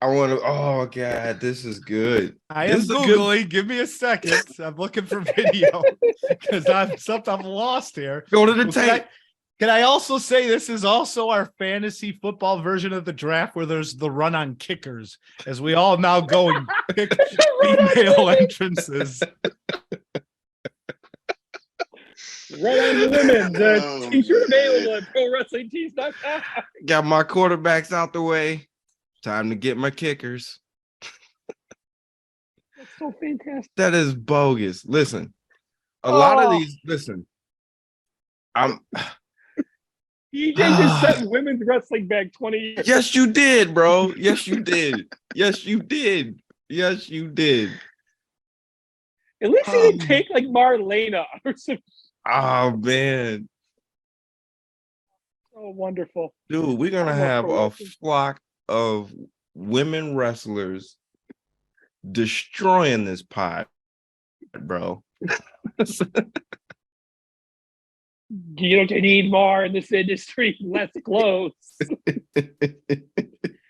I want to. Oh, God. This is good. I This am is a good- Googling. Give me a second. I'm looking for video because I'm lost here. Go to the Well, tape. Can I also say this is also our fantasy football version of the draft where there's the run on kickers, as we all now go and pick female entrances. Right on the women's Oh, t-shirt man. available at ProWrestlingTees.com. Got my quarterbacks out the way. Time to get my kickers. That's so fantastic. That is bogus. Listen, a lot of Oh. these. Listen, I'm. EJ just set women's wrestling back 20 years. Yes, you did, bro. Yes, you did. Yes, you did. Yes, you did. At least he didn't take like Marlena or something. Oh man, Oh, wonderful. dude, we're gonna I'm up have for a wrestling. flock of women wrestlers destroying this pod, bro. You don't need more in this industry, less clothes.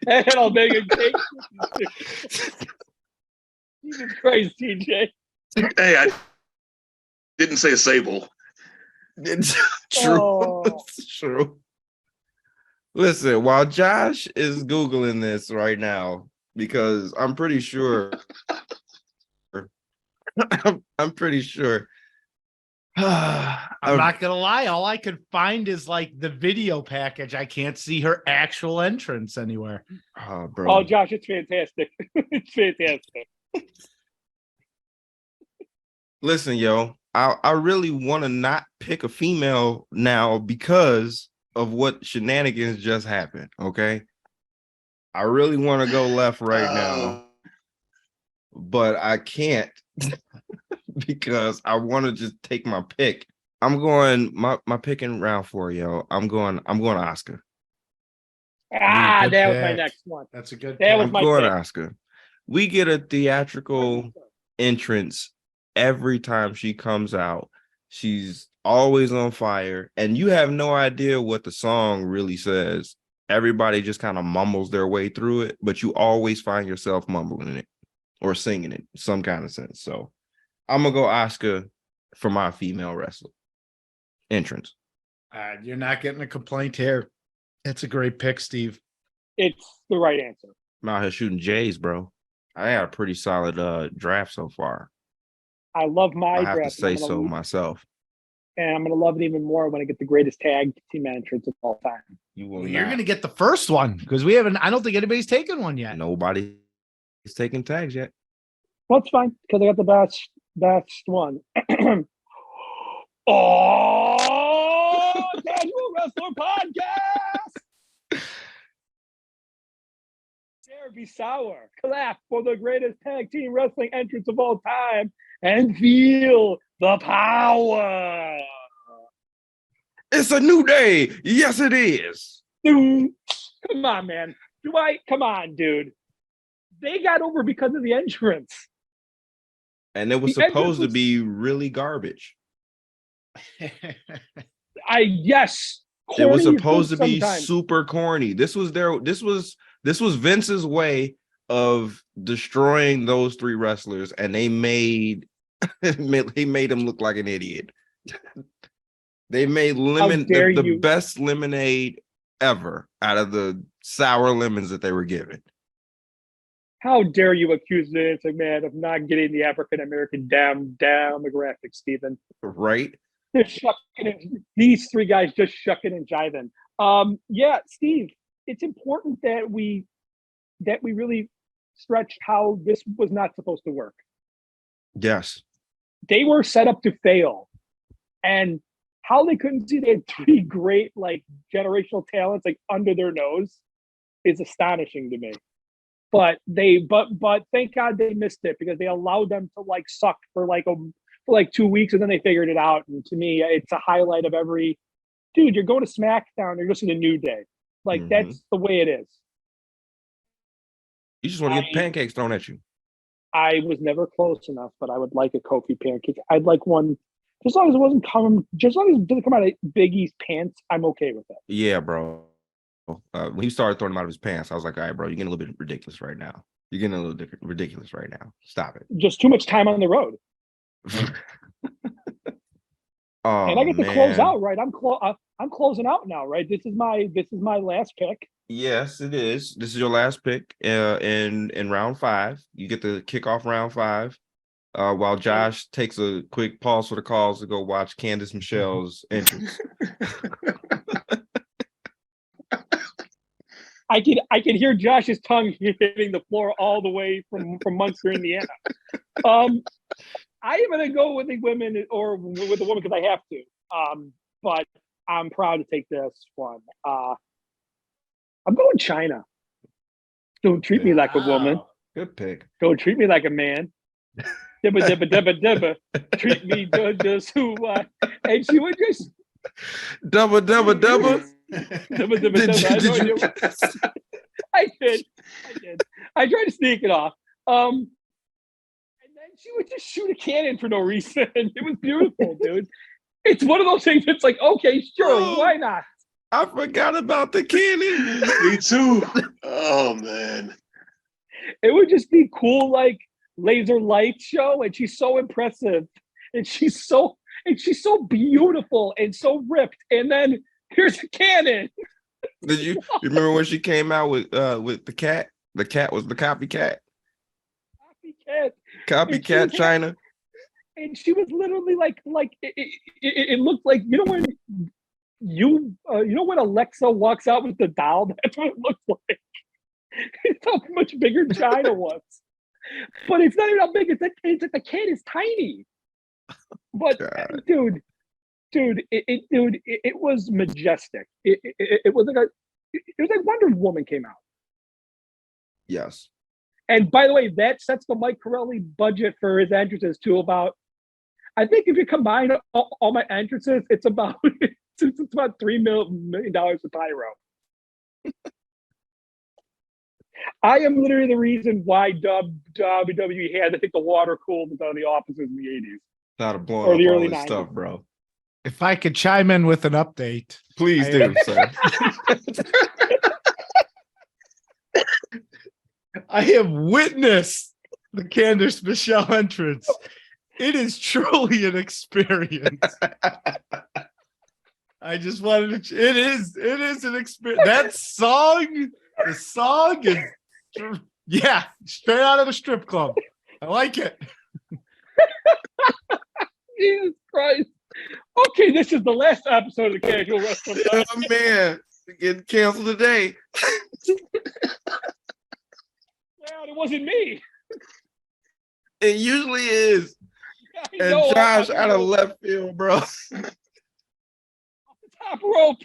And I'll make a cake. Jesus Christ, TJ. Hey, I didn't say Sable. It's true. Oh. It's true. Listen, while Josh is Googling this right now, because I'm pretty sure I'm pretty sure. I'm not gonna lie, all I could find is like the video package. I can't see her actual entrance anywhere. Oh, bro. Oh, Josh, it's fantastic. It's fantastic. Listen, yo, I really want to not pick a female now because of what shenanigans just happened. Okay. I really want to go left right now, but I can't because I want to just take my pick. I'm going my pick in round 4, yo. I'm going Oscar. Ah, good that was my pick. next one. That's a good. That was I'm my going pick. Oscar. We get a theatrical entrance every time she comes out. She's always on fire, and you have no idea what the song really says. Everybody just kind of mumbles their way through it, but you always find yourself mumbling it or singing it in some kind of sense. So I'm gonna go Oscar for my female wrestler entrance. You're not getting a complaint here. It's a great pick, Steve. It's the right answer. I'm out here shooting Jays, bro. I got a pretty solid draft so far. I love my I have to draft. say so myself. And I'm going to love it even more when I get the greatest tag team entrance of all time. You will You're not. gonna get the first one because we haven't. I don't think anybody's taken one yet. Nobody is taking tags yet. Well, it's fine because I got the best one. Oh, Casual Wrestler Podcast. Dare be sour. Clap for the greatest tag team wrestling entrance of all time and feel the power. It's a new day. Yes, it is. Dude, come on, man. Come on, dude. They got over because of the entrance. And it was The entrance supposed to was- be really garbage. Yes. It was Corny supposed to is good be sometimes. super corny. This was Vince's way of destroying those 3 wrestlers, and they made he made him look like an idiot. They made dare the you. best lemonade ever out of the sour lemons that they were given. How dare you accuse Vince McMahon of not getting the African American demographic, Stephen? Right? They're shucking and, these 3 guys just shucking and jiving. Yeah, Steve, it's important that we really stretched how this was not supposed to work. Yes. They were set up to fail, and how they couldn't see they had 3 great like generational talents like under their nose is astonishing to me. But thank God they missed it because they allowed them to like suck for like 2 weeks and then they figured it out. And to me, it's a highlight of every dude. You're going to SmackDown. You're listening to New Day. Like that's the way it is. You just want to get pancakes thrown at you. I was never close enough, but I would like a Kofi pancake. I'd like one, just as long as it wasn't coming, just as long as it didn't come out of Big E's pants. I'm okay with it. Yeah, bro. When he started throwing him out of his pants, I was like, all right, bro, you're getting a little bit ridiculous right now. You're getting a little ridiculous right now. Stop it. Just too much time on the road. Oh, And I get to man. close out, right? I'm closing out now, right? This is my last pick. Yes, it is. This is your last pick in round 5. You get to kick off round 5. while Josh takes a quick pause for the calls to go watch Candice Michelle's entrance. I can hear Josh's tongue hitting the floor all the way from Munster, Indiana. I am going to go with the women or with the woman because I have to. But I'm proud to take this one. I'm going China. Don't treat me like a woman. Good pick. Don't treat me like a man. Dibba, dibba, dibba, dibba. Treat me just who I. And she would just. Double. Dibba, dibba, dibba. I did. I tried to sneak it off. And then she would just shoot a cannon for no reason. It was beautiful, dude. It's one of those things that's like, okay, sure, why not? I forgot about the cannon. Me too. Oh man. It would just be cool, like laser light show, and she's so impressive, and she's so beautiful and so ripped. And then here's a cannon. Did you remember when she came out with the cat? The cat was the copycat. Copycat China. And she was literally like it looked like, you know when when Alexa walks out with the doll, that's what it looked like. It's how much bigger China was. But it's not even how big. It's like the cat is tiny. But God. dude, it was majestic. It was like Wonder Woman came out. Yes. And by the way, that sets the Mike Corelli budget for his entrances to about, I think if you combine all my entrances, it's about $3 million of pyro. I am literally the reason why WWE had to take the water cooled on the offices in the 80s. Not a blowing up all this stuff, bro. If I could chime in with an update. Please do, sir. I have witnessed the Candice Michelle entrance. It is truly an experience. I just wanted to. It is an experience. That song, the song is, yeah, straight out of the strip club. I like it. Jesus Christ. Okay, this is the last episode of the Casual Wrestling. Oh man, getting canceled today. Well, it wasn't me. It usually is. And Josh out of left field, bro. Off the top rope.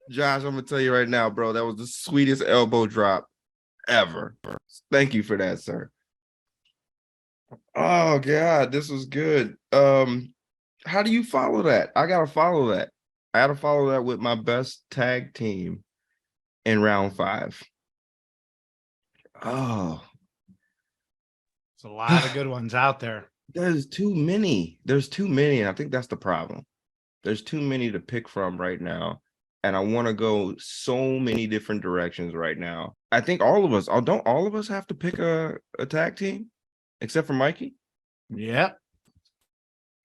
Josh, I'm gonna tell you right now, bro, that was the sweetest elbow drop ever. Thank you for that, sir. Oh God, this was good. How do you follow that? I gotta follow that. I gotta follow that with my best tag team in round 5. Oh, there's a lot of good ones out there. There's too many. There's too many, and I think that's the problem. There's too many to pick from right now, and I want to go so many different directions right now. I think all of us, don't all of us have to pick a tag team, except for Mikey? Yeah.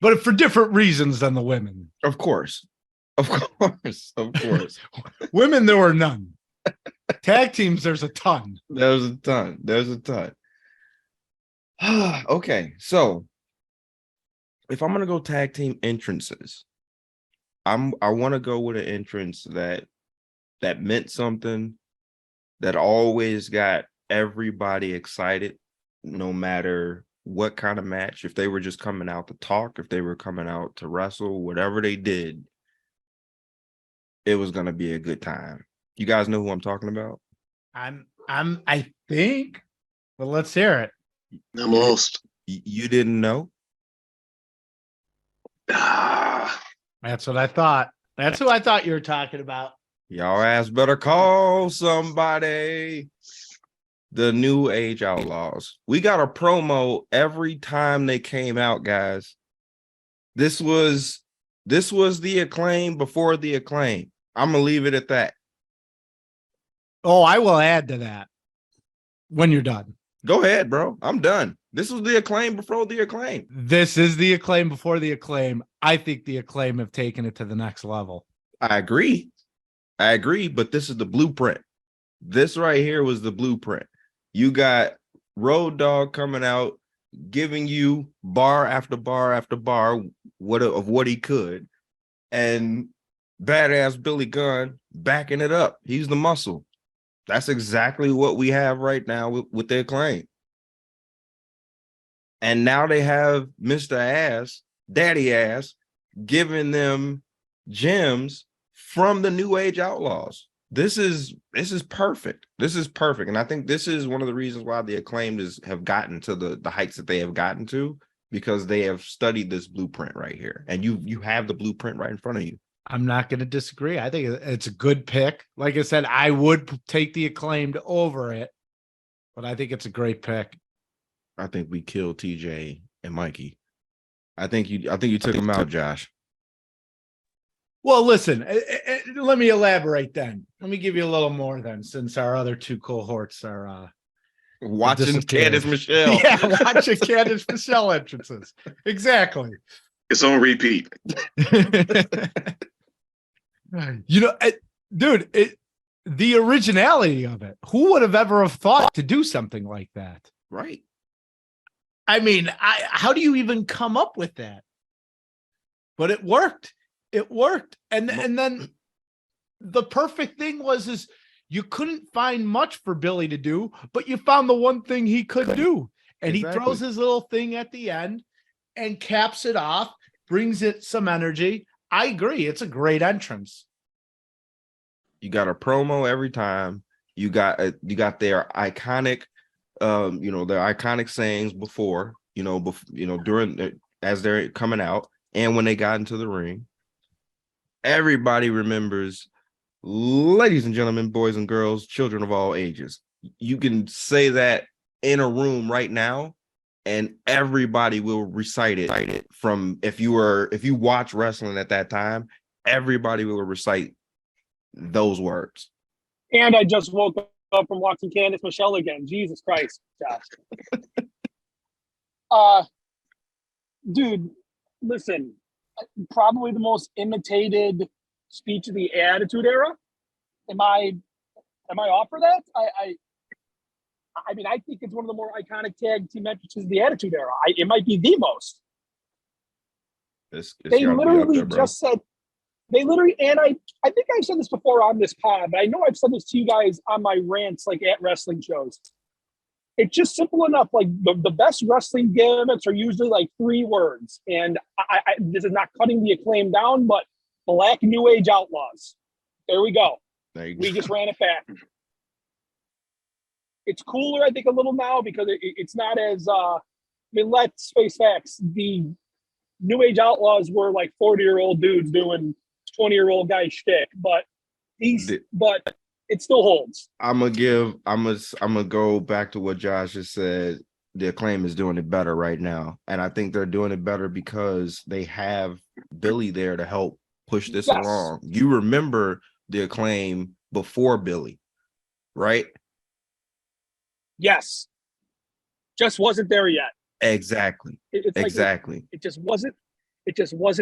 But for different reasons than the women. Of course. Women, there were none. Tag teams, there's a ton. There's a ton. Okay, so if I'm gonna go tag team entrances, I want to go with an entrance that meant something, that always got everybody excited, no matter what kind of match. If they were just coming out to talk, if they were coming out to wrestle, whatever they did, it was gonna be a good time. You guys know who I'm talking about? I think, but let's hear it. I'm lost. You didn't know? That's what I thought. That's who I thought you were talking about. Y'all ass better call somebody. The New Age Outlaws. We got a promo every time they came out, guys. This was the Acclaim before the Acclaim. I'm gonna leave it at that. Oh, I will add to that when you're done. Go ahead, bro. I'm done. This was the Acclaim before the Acclaim. This is the Acclaim before the Acclaim. I think the Acclaim have taken it to the next level. I agree, but this is the blueprint. This right here was the blueprint. You got Road Dogg coming out, giving you bar after bar after bar of what he could, and badass Billy Gunn backing it up. He's the muscle. That's exactly what we have right now with their claim. And now they have Mr. Ass, Daddy Ass, giving them gems from the New Age Outlaws. This is perfect. This is perfect. And I think this is one of the reasons why the Acclaimed have gotten to the heights that they have gotten to, because they have studied this blueprint right here. And you have the blueprint right in front of you. I'm not going to disagree. I think it's a good pick. Like I said, I would take the Acclaimed over it, but I think it's a great pick. I think we killed TJ and Mikey. I think you took him out, Josh. Well, listen, let me elaborate then. Let me give you a little more then, since our other two cohorts are Watching disappeared. Candice Michelle. Yeah, watching Candice Michelle entrances. Exactly. It's on repeat. Dude, the originality of it. Who would have ever have thought to do something like that? Right. I mean, how do you even come up with that? But it worked. It worked. And then the perfect thing is you couldn't find much for Billy to do, but you found the one thing he could do. And Exactly. He throws his little thing at the end and caps it off, brings it some energy. I agree. It's a great entrance. You got a promo every time. You got their iconic, their iconic sayings before, during as they're coming out and when they got into the ring. Everybody remembers, ladies and gentlemen, boys and girls, children of all ages. You can say that in a room right now, and everybody will recite it from if you watch wrestling at that time, everybody will recite those words. And I just woke up from watching Candice Michelle again. Jesus Christ, Josh. Dude, listen, probably the most imitated speech of the Attitude Era. Am I off for that? I mean, I think it's one of the more iconic tag team entrances of the Attitude Era. It might be the most. They literally just said, and I think I've said this before on this pod, but I know I've said this to you guys on my rants, like at wrestling shows. It's just simple enough. Like the best wrestling gimmicks are usually like 3 words. And I this is not cutting the Acclaim down, but Black New Age Outlaws. There we go. We just ran it back. It's cooler, I think, a little now because it's not as, let's face facts. The New Age Outlaws were like 40-year-old dudes doing 20-year-old guy shtick, but it still holds. I'm gonna go back to what Josh just said. The Acclaim is doing it better right now, and I think they're doing it better because they have Billy there to help push this along. You remember the Acclaim before Billy, right? Yes, just wasn't there yet. Exactly. Exactly. Like it just wasn't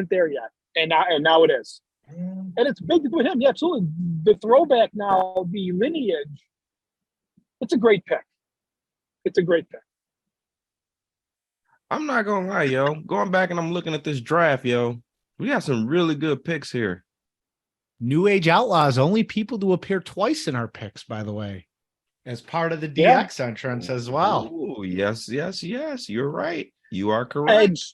there yet, and now it is. And it's big with him. Yeah, absolutely. The throwback now, the lineage. It's a great pick. I'm not gonna lie, yo. Going back and I'm looking at this draft, yo. We got some really good picks here. New Age Outlaws, only people to appear twice in our picks, by the way, as part of the DX entrance as well. Oh, yes. You're right. You are correct.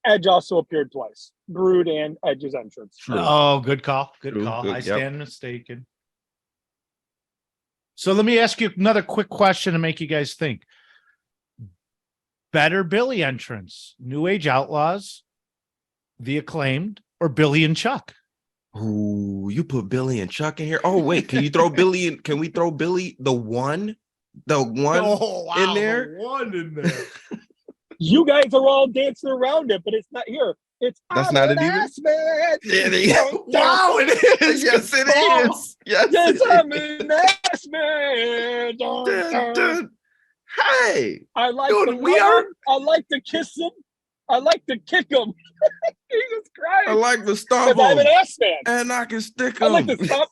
Edge also appeared twice. Brood and Edge's entrance. True. Oh, good call. Good True, call. good, I stand mistaken. So let me ask you another quick question to make you guys think. Better Billy entrance, New Age Outlaws, The Acclaimed, or Billy and Chuck? Ooh, you put Billy and Chuck in here. Oh, wait, can you throw Billy in? Can we throw Billy the one in there? The one in there. You guys are all dancing around it, but it's not here. That's not it either. Man. Yeah, wow, it is. Yes, it is. Yes, I'm an ass man. Dun, dun. Hey, I like dude, I like to kiss him. I like to kick him. Jesus Christ. I like to stomp I'm him. an ass man. And I can stick I him. like to stomp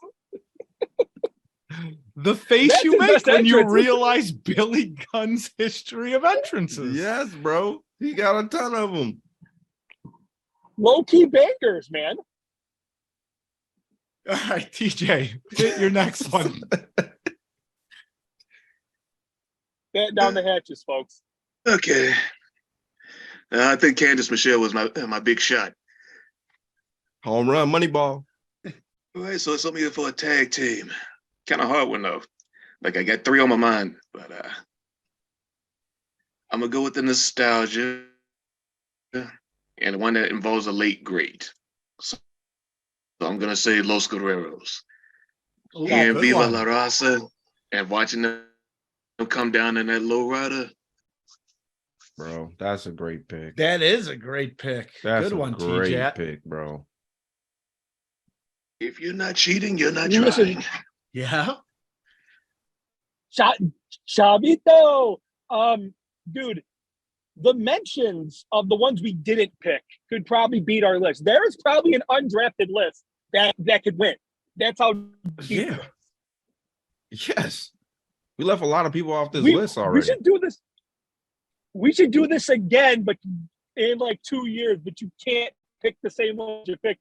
him. The face That's you his make best when you entrance. realize Billy Gunn's history of entrances. Yes, bro. He got a ton of them. Low key bangers, man. All right, TJ, hit your next one. Bat down the hatches, folks. Okay. I think Candice Michelle was my big shot. Home run, money ball. All right, so it's something here for a tag team. Kind of hard one though. Like I got 3 on my mind, but I'm gonna go with the nostalgia and one that involves a late great. So I'm gonna say Los Guerreros. Ooh, Hearing good Viva one. La Raza and watching them come down in that low rider. Bro, that's a great pick. That is a great pick. That's Good a one, great TJ. pick, bro. If you're not cheating, you're not Listen, trying. Yeah. Chavito. Dude, the mentions of the ones we didn't pick could probably beat our list. There is probably an undrafted list that could win. That's how deep Yeah. it is. Yes. We left a lot of people off this We list already. should do this. We should do this again, but in like 2 years. But you can't pick the same ones you picked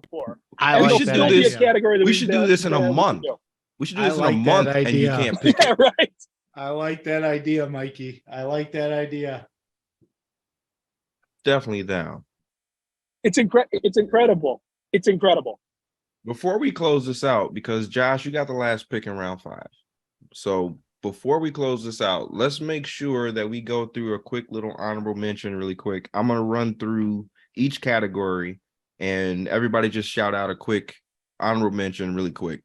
before. I And we like should that do there'll be this- a category that we should do this in a that we month. do. We should do I this in like a that month and you idea. can't pick. Yeah, right. I like that idea, Mikey. I like that idea. Definitely down. It's incredible. It's incredible. Before we close this out, because Josh, you got the last pick in round 5. So before we close this out, let's make sure that we go through a quick little honorable mention really quick. I'm going to run through each category and everybody just shout out a quick honorable mention really quick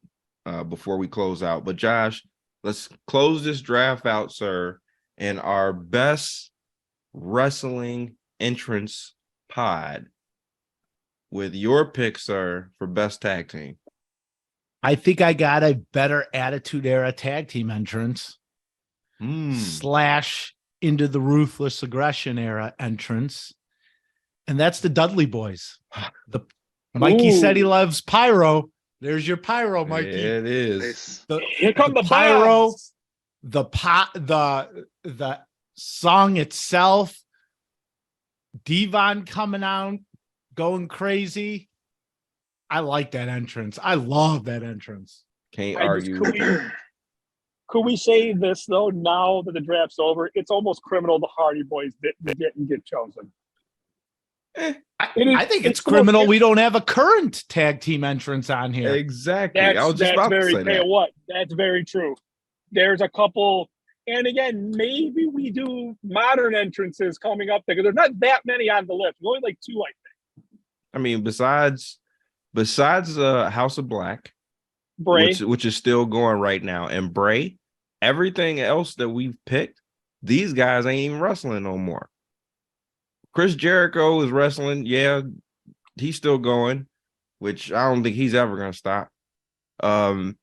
before we close out. But Josh, let's close this draft out, sir. And our best wrestling entrance pod with your pick, sir, for best tag team. I think I got a better Attitude Era tag team entrance slash into the Ruthless Aggression Era entrance. And that's the Dudley Boys. The Mikey said he loves pyro. There's your pyro, Mikey. It is. It's, Here come the pyro, bombs. the song itself, Devon coming out, going crazy. I like that entrance. I love that entrance. Can't I just argue with that. Could we say this though? Now that the draft's over, it's almost criminal the Hardy Boys didn't get chosen. I think it's the most- criminal we don't have a current tag team entrance on here. Exactly. I was just That's about to very say that. what? That's very true. There's a couple, and again, maybe we do modern entrances coming up there because there's not that many on the list. There's only like 2, I think. I mean, besides House of Black, Bray. which is still going right now, and Bray, everything else that we've picked, these guys ain't even wrestling no more. Chris Jericho is wrestling. Yeah, he's still going, which I don't think he's ever gonna stop. I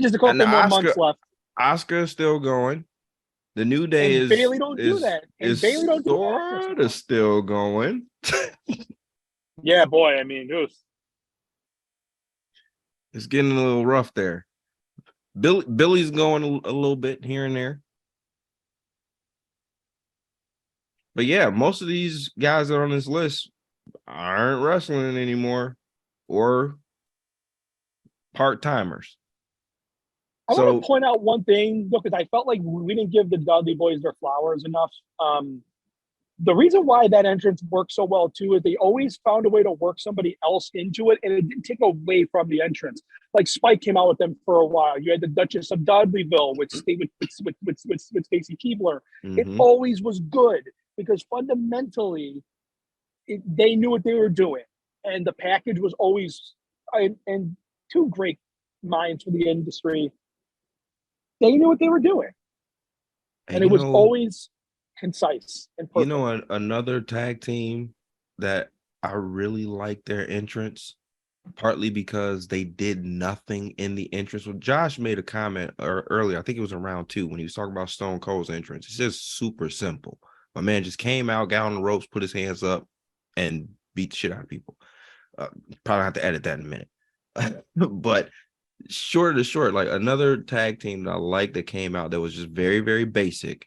just a couple and more Oscar- months left. Oscar is still going. The New Day And is Bailey don't do that. And is Bailey don't do sort that. of still going. Yeah, boy. I mean, It's getting a little rough there. Billy's going a little bit here and there. But yeah, most of these guys that are on this list aren't wrestling anymore or part-timers. I So- want to point out one thing, because I felt like we didn't give the Dudley Boys their flowers enough. The reason why that entrance worked so well too is they always found a way to work somebody else into it, and it didn't take away from the entrance. Like Spike came out with them for a while. You had the Duchess of Dudleyville with Stacy Keibler. It Mhm. always was good because fundamentally, they knew what they were doing, and the package was always. And 2 great minds for the industry. They knew what they were doing, and it was always concise and perfect. You know, another tag team that I really like their entrance, partly because they did nothing in the entrance. Well, Josh made a comment earlier, I think it was in round 2, when he was talking about Stone Cold's entrance. It's just super simple. My man just came out, got on the ropes, put his hands up, and beat the shit out of people. Probably have to edit that in a minute. But short of short, like another tag team that I like that came out that was just very, very basic.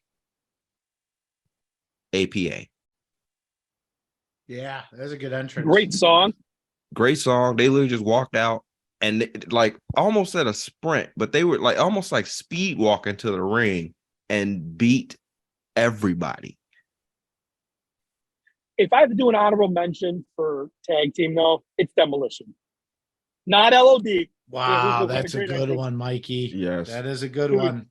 APA. Yeah, that's a good entrance. Great song. Great song. They literally just walked out and like almost at a sprint, but they were like almost like speed walking to the ring and beat everybody. If I have to do an honorable mention for tag team, though, it's Demolition. Not LOD. Wow, Yeah, that's a great good entrance. one, Mikey. Yes. That is a good Dude. one.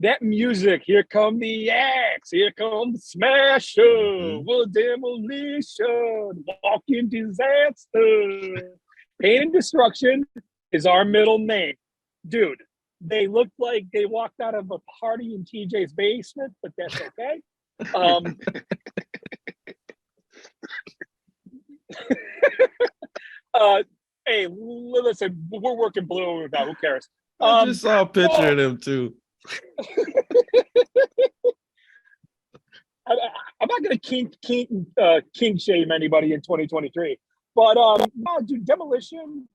That music, here come the axe, here come the smasher, Mhm. demolition, walking disaster. Pain and destruction is our middle name. Dude, they looked like they walked out of a party in TJ's basement, but that's okay. Hey, listen, we're working blue with that. Who cares? I just saw a picture of them too. I'm not going to king shame anybody in 2023, but no, dude, Demolition.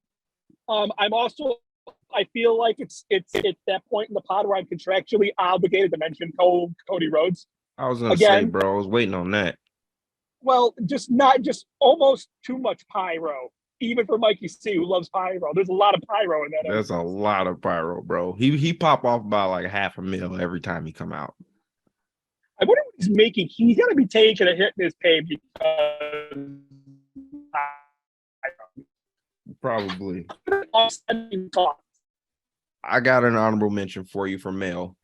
I feel like it's that point in the pod where I'm contractually obligated to mention Cody Rhodes. I was gonna say, Again. bro, I was waiting on that. Well, just almost too much pyro, even for Mikey C, who loves pyro. There's a lot of pyro in that. There's a lot of pyro, bro. He pop off about like $500,000 every time he come out. I wonder what he's making. He's got to be taking a hit in his pay because Probably. I got an honorable mention for you for male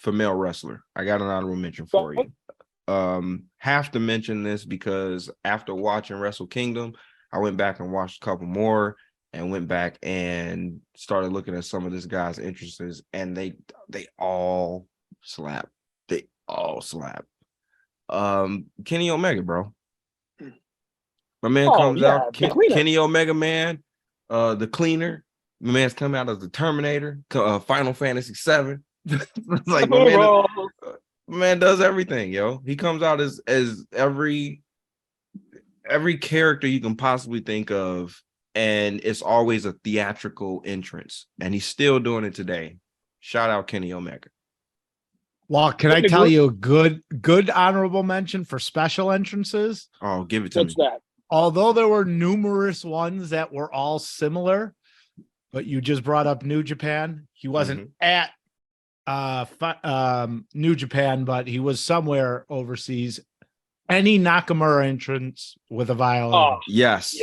wrestler. I got an honorable mention for you. Have to mention this because after watching Wrestle Kingdom, I went back and watched a couple more and went back and started looking at some of this guy's interests, and they all slap. They all slap. Kenny Omega, bro. My man comes out, Kenny Omega, man. The cleaner. My man's come out as the Terminator, Final Fantasy VII. Like my man does everything, yo. He comes out as every character you can possibly think of, and it's always a theatrical entrance, and he's still doing it today. Shout out Kenny Omega. Well, can I tell you a good honorable mention for special entrances? Oh, give it to me. What's that? Although there were numerous ones that were all similar, but you just brought up New Japan. He wasn't at New Japan, but he was somewhere overseas. Any Nakamura entrance with a violin. Oh, yes.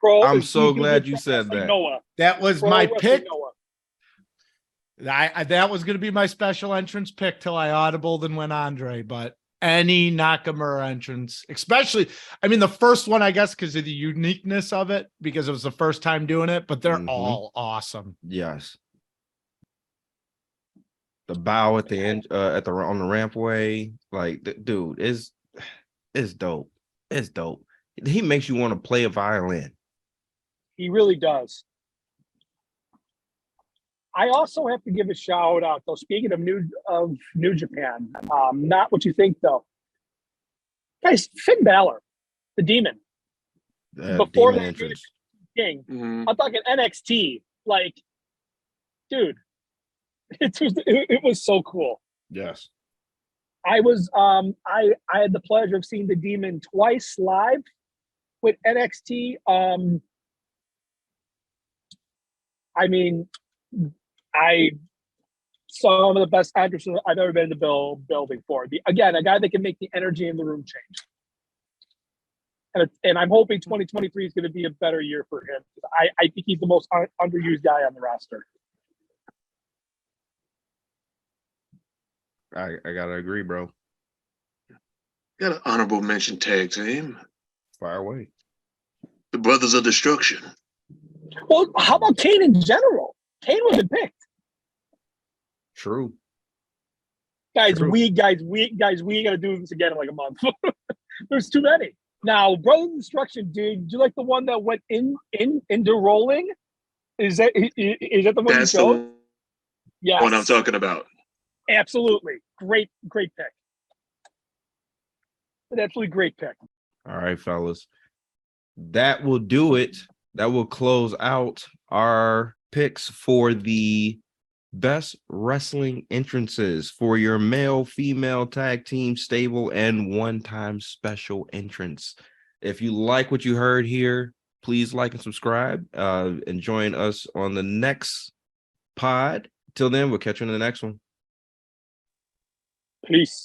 Bro, I'm so glad you said that. Noah. That was my pick. That was going to be my special entrance pick till I audibled and went Andre, but any Nakamura entrance, especially, I mean, the first one, I guess, because of the uniqueness of it, because it was the first time doing it, but they're all awesome. Yes. The bow at the end, on the rampway, like, dude, is dope. It's dope. He makes you want to play a violin. He really does. I also have to give a shout out, though. Speaking of New Japan, not what you think, though. Guys, Finn Balor, the Demon. Before Demon that entrance. King, I'm talking NXT. Like, dude, it was so cool. Yes. I was I had the pleasure of seeing the Demon twice live with NXT. I mean, I saw one of the best actresses I've ever been in the building for. Again, a guy that can make the energy in the room change. And I'm hoping 2023 is going to be a better year for him. I think he's the most underused guy on the roster. I gotta agree, bro. Got an honorable mention tag team. Fire away. The Brothers of Destruction. Well, how about Kane in general? Kane wasn't picked. True. Guys, we gotta do this again in like a month. There's too many. Now, Brothers of Destruction, dude, do you like the one that went into rolling? Is that the one That's you showed? Yeah, one I'm talking about. Absolutely. Great pick. An absolutely great pick. All right, fellas. That will do it that will close out our picks for the best wrestling entrances for your male, female tag team stable and one-time special entrance. If you like what you heard here, please like and subscribe and join us on the next pod. Till then, we'll catch you in the next one. Peace.